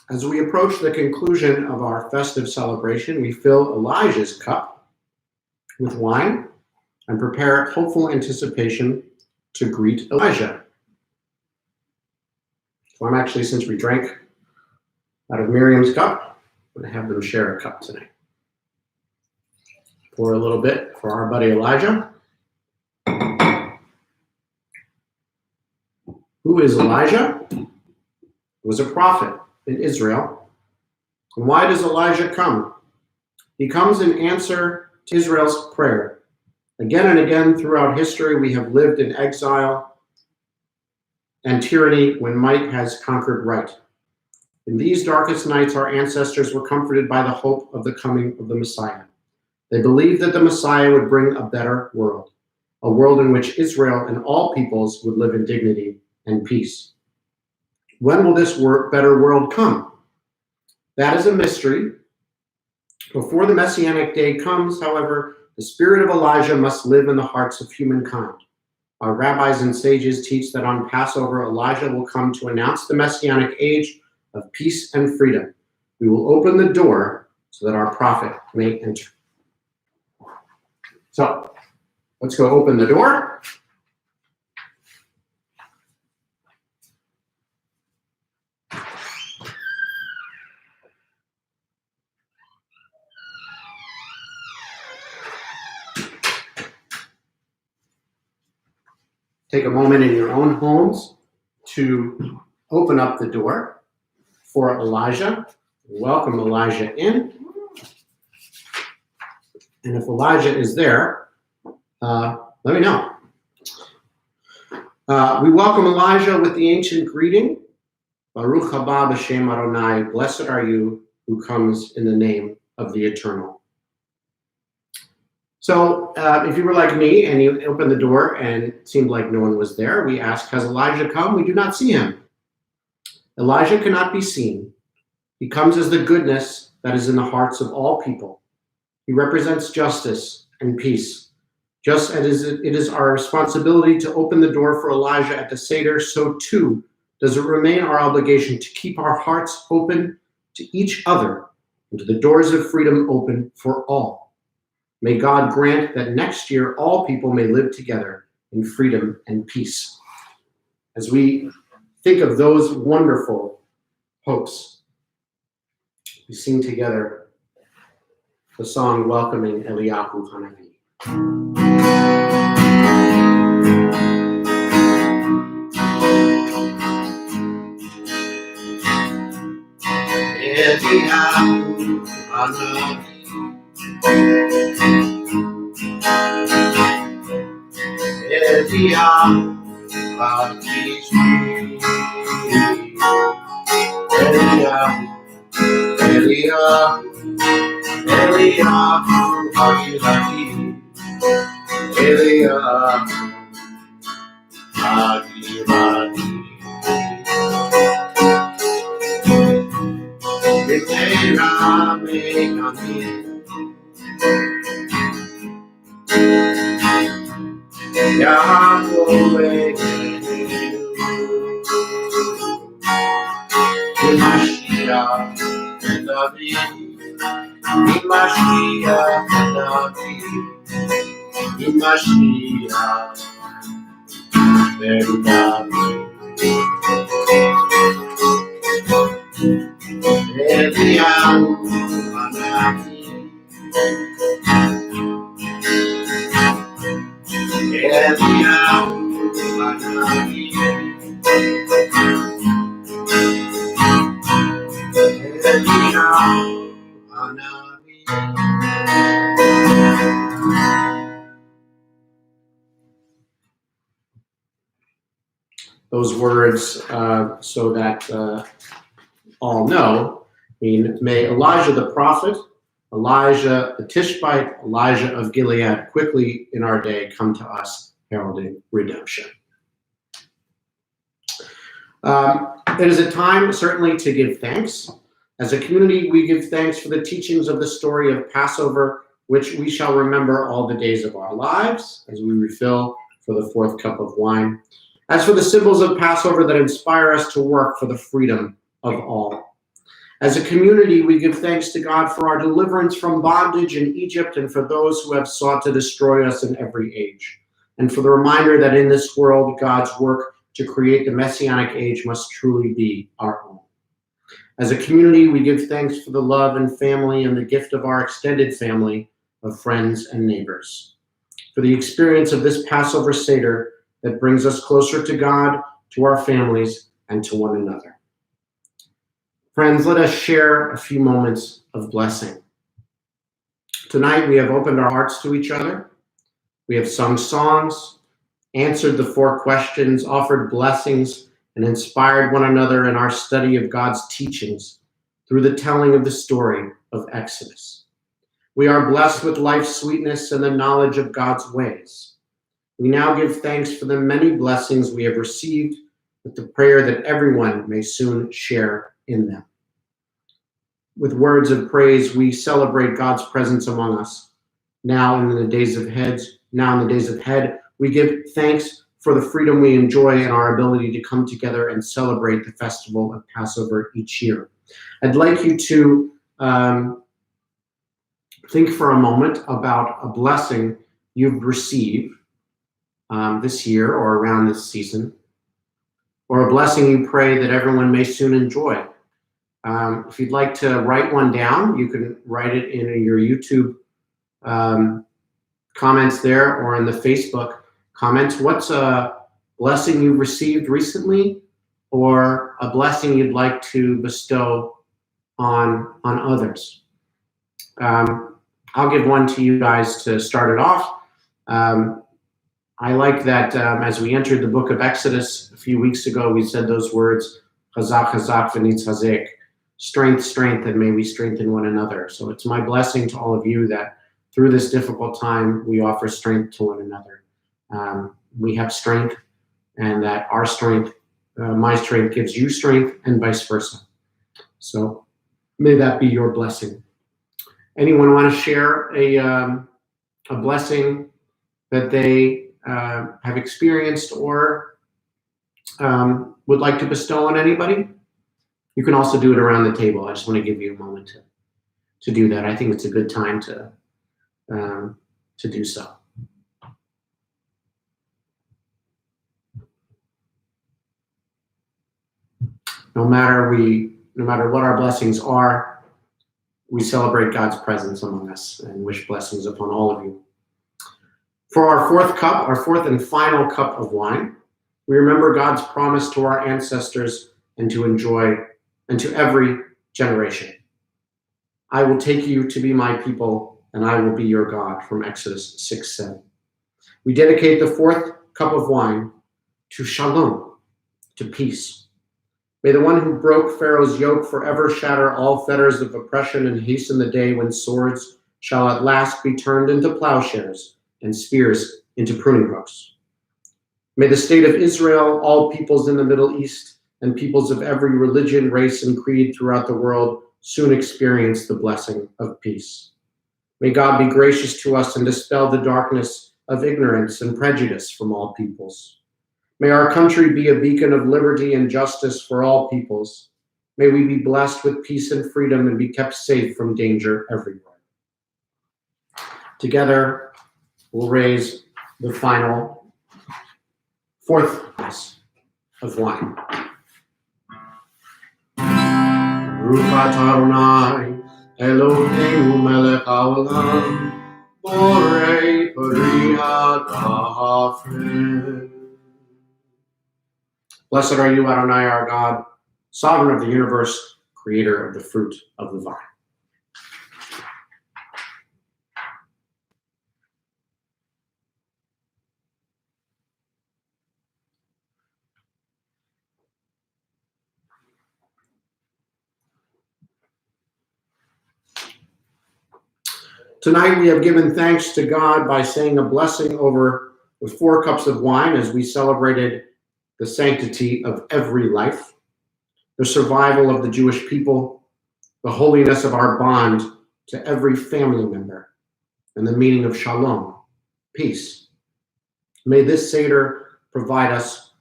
[SPEAKER 3] As we approach the conclusion of our festive celebration, we fill Elijah's cup with wine and prepare hopeful anticipation to greet Elijah. So I'm actually, since we drank out of Miriam's cup, I'm going to have them share a cup tonight. Pour a little bit for our buddy Elijah. Who is Elijah? He was a prophet in Israel. And why does Elijah come? He comes in answer to Israel's prayer. Again and again throughout history, we have lived in exile and tyranny when might has conquered right. In these darkest nights, our ancestors were comforted by the hope of the coming of the Messiah. They believed that the Messiah would bring a better world, a world in which Israel and all peoples would live in dignity and peace. When will this better world come? That is a mystery. Before the Messianic day comes, however, the spirit of Elijah must live in the hearts of humankind. Our rabbis and sages teach that on Passover, Elijah will come to announce the Messianic age of peace and freedom. We will open the door so that our prophet may enter. So, let's go open the door. Take a moment in your own homes to open up the door for Elijah. Welcome Elijah in. And if Elijah is there, let me know. We welcome Elijah with the ancient greeting. Baruch haba b'shem Adonai. Blessed are you who comes in the name of the Eternal. So if you were like me and you opened the door and it seemed like no one was there, we ask, has Elijah come? We do not see him. Elijah cannot be seen. He comes as the goodness that is in the hearts of all people. He represents justice and peace. Just as it is our responsibility to open the door for Elijah at the Seder, so too does it remain our obligation to keep our hearts open to each other and to the doors of freedom open for all. May God grant that next year all people may live together in freedom and peace. As we think of those wonderful hopes, we sing together the song welcoming Eliyahu Hanavi. Eliyahu Hanavi. Eliyahu Hanavi. Eliyahu Hanavi. Eliyahu Hanavi. Those words, so that all know, mean, may Elijah the prophet, Elijah the Tishbite, Elijah of Gilead, quickly in our day come to us, heralding redemption. It is a time, certainly, to give thanks. As a community, we give thanks for the teachings of the story of Passover, which we shall remember all the days of our lives as we refill for the fourth cup of wine. As for the symbols of Passover that inspire us to work for the freedom of all. As a community, we give thanks to God for our deliverance from bondage in Egypt and for those who have sought to destroy us in every age. And for the reminder that in this world, God's work to create the Messianic age must truly be our own. As a community, we give thanks for the love and family and the gift of our extended family of friends and neighbors. For the experience of this Passover Seder that brings us closer to God, to our families, and to one another. Friends, let us share a few moments of blessing. Tonight, we have opened our hearts to each other. We have sung songs, answered the 4 questions, offered blessings, and inspired one another in our study of God's teachings through the telling of the story of Exodus. We are blessed with life's sweetness and the knowledge of God's ways. We now give thanks for the many blessings we have received with the prayer that everyone may soon share in them. With words of praise, we celebrate God's presence among us. Now in the days ahead, we give thanks for the freedom we enjoy and our ability to come together and celebrate the festival of Passover each year. I'd like you to think for a moment about a blessing you've received this year or around this season, or a blessing you pray that everyone may soon enjoy. If you'd like to write one down, you can write it in your YouTube comments there or in the Facebook comments. What's a blessing you've received recently or a blessing you'd like to bestow on others? I'll give one to you guys to start it off. I like that as we entered the book of Exodus a few weeks ago, we said those words, Chazak, Chazak, v'nitzchazek, strength, strength, and may we strengthen one another. So it's my blessing to all of you that through this difficult time, we offer strength to one another. We have strength, and that our strength, my strength gives you strength, and vice versa. So may that be your blessing. Anyone want to share a blessing that they have experienced or would like to bestow on anybody? You can also do it around the table. I just want to give you a moment to do that. I think it's a good time to do so. No matter what our blessings are, we celebrate God's presence among us and wish blessings upon all of you. For our fourth and final cup of wine, we remember God's promise to our ancestors and to every generation. I will take you to be my people, and I will be your God, from Exodus 6:7. We dedicate the fourth cup of wine to shalom, to peace. May the one who broke Pharaoh's yoke forever shatter all fetters of oppression and hasten the day when swords shall at last be turned into plowshares and spears into pruning hooks. May the state of Israel, all peoples in the Middle East, and peoples of every religion, race, and creed throughout the world soon experience the blessing of peace. May God be gracious to us and dispel the darkness of ignorance and prejudice from all peoples. May our country be a beacon of liberty and justice for all peoples. May we be blessed with peace and freedom and be kept safe from danger everywhere. Together, we'll raise the final fourth glass of wine. Baruch atah Adonai, Eloheinu melech haolam, borei peri hadafren. Blessed are you, Adonai, our God, sovereign of the universe, creator of the fruit of the vine. Tonight we have given thanks to God by saying a blessing over the 4 cups of wine as we celebrated the sanctity of every life, the survival of the Jewish people, the holiness of our bond to every family member, and the meaning of shalom, peace. May this Seder provide us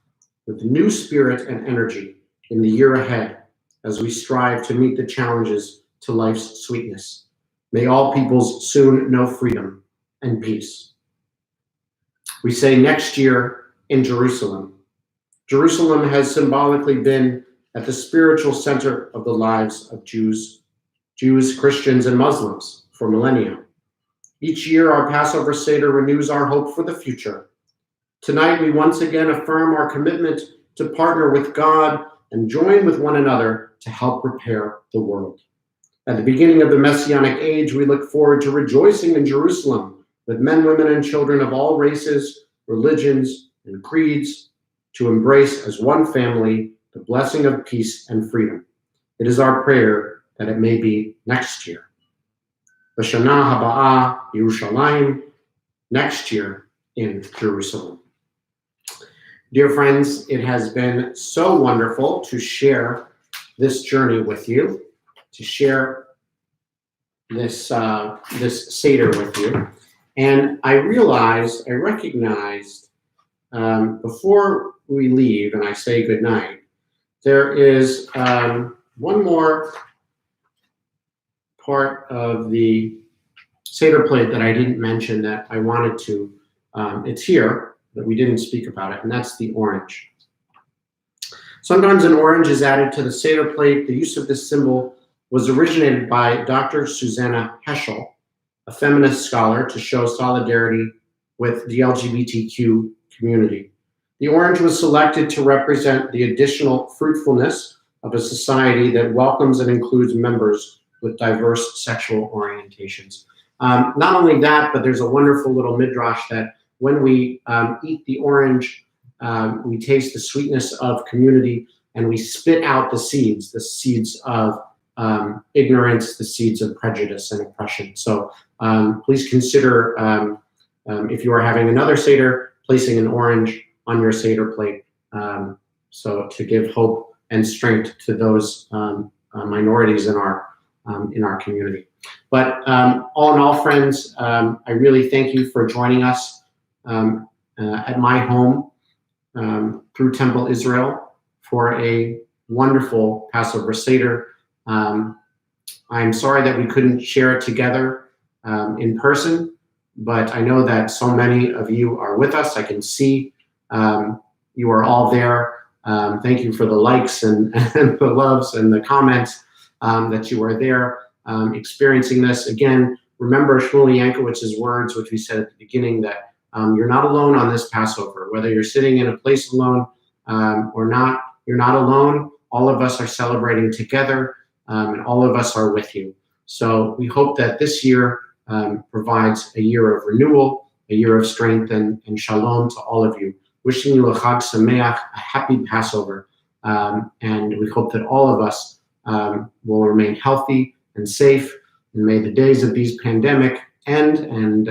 [SPEAKER 3] with new spirit and energy in the year ahead as we strive to meet the challenges to life's sweetness. May all peoples soon know freedom and peace. We say next year in Jerusalem. Jerusalem has symbolically been at the spiritual center of the lives of Jews, Christians, and Muslims for millennia. Each year, our Passover Seder renews our hope for the future. Tonight, we once again affirm our commitment to partner with God and join with one another to help repair the world. At the beginning of the Messianic age, we look forward to rejoicing in Jerusalem with men, women, and children of all races, religions, and creeds to embrace as one family the blessing of peace and freedom. It is our prayer that it may be next year. B'shana haba'ah Yerushalayim, next year in Jerusalem. Dear friends, it has been so wonderful to share this journey with you, to share this Seder with you. And I recognized before we leave and I say goodnight, there is one more part of the Seder plate that I didn't mention that I wanted to, it's here, but we didn't speak about it, and that's the orange. Sometimes an orange is added to the Seder plate. The use of this symbol was originated by Dr. Susanna Heschel, a feminist scholar, to show solidarity with the LGBTQ community. The orange was selected to represent the additional fruitfulness of a society that welcomes and includes members with diverse sexual orientations. Not only that, but there's a wonderful little midrash that when we eat the orange, we taste the sweetness of community and we spit out the seeds of ignorance, the seeds of prejudice and oppression. So please consider, if you are having another Seder, placing an orange on your Seder plate, so to give hope and strength to those minorities in our community. But all in all, friends, I really thank you for joining us at my home through Temple Israel for a wonderful Passover Seder. I'm sorry that we couldn't share it together in person, but I know that so many of you are with us. I can see you are all there. Thank you for the likes and the loves and the comments that you are there experiencing this. Again, remember Shmuel Yankowicz's words, which we said at the beginning, that you're not alone on this Passover. Whether you're sitting in a place alone or not, you're not alone. All of us are celebrating together, and all of us are with you. So we hope that this year provides a year of renewal, a year of strength and shalom to all of you. Wishing you a Chag Sameach, a happy Passover, and we hope that all of us will remain healthy and safe, and may the days of these pandemic end, and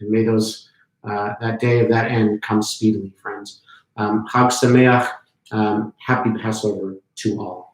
[SPEAKER 3] may those that day of that end come speedily, friends. Chag Sameach, happy Passover to all.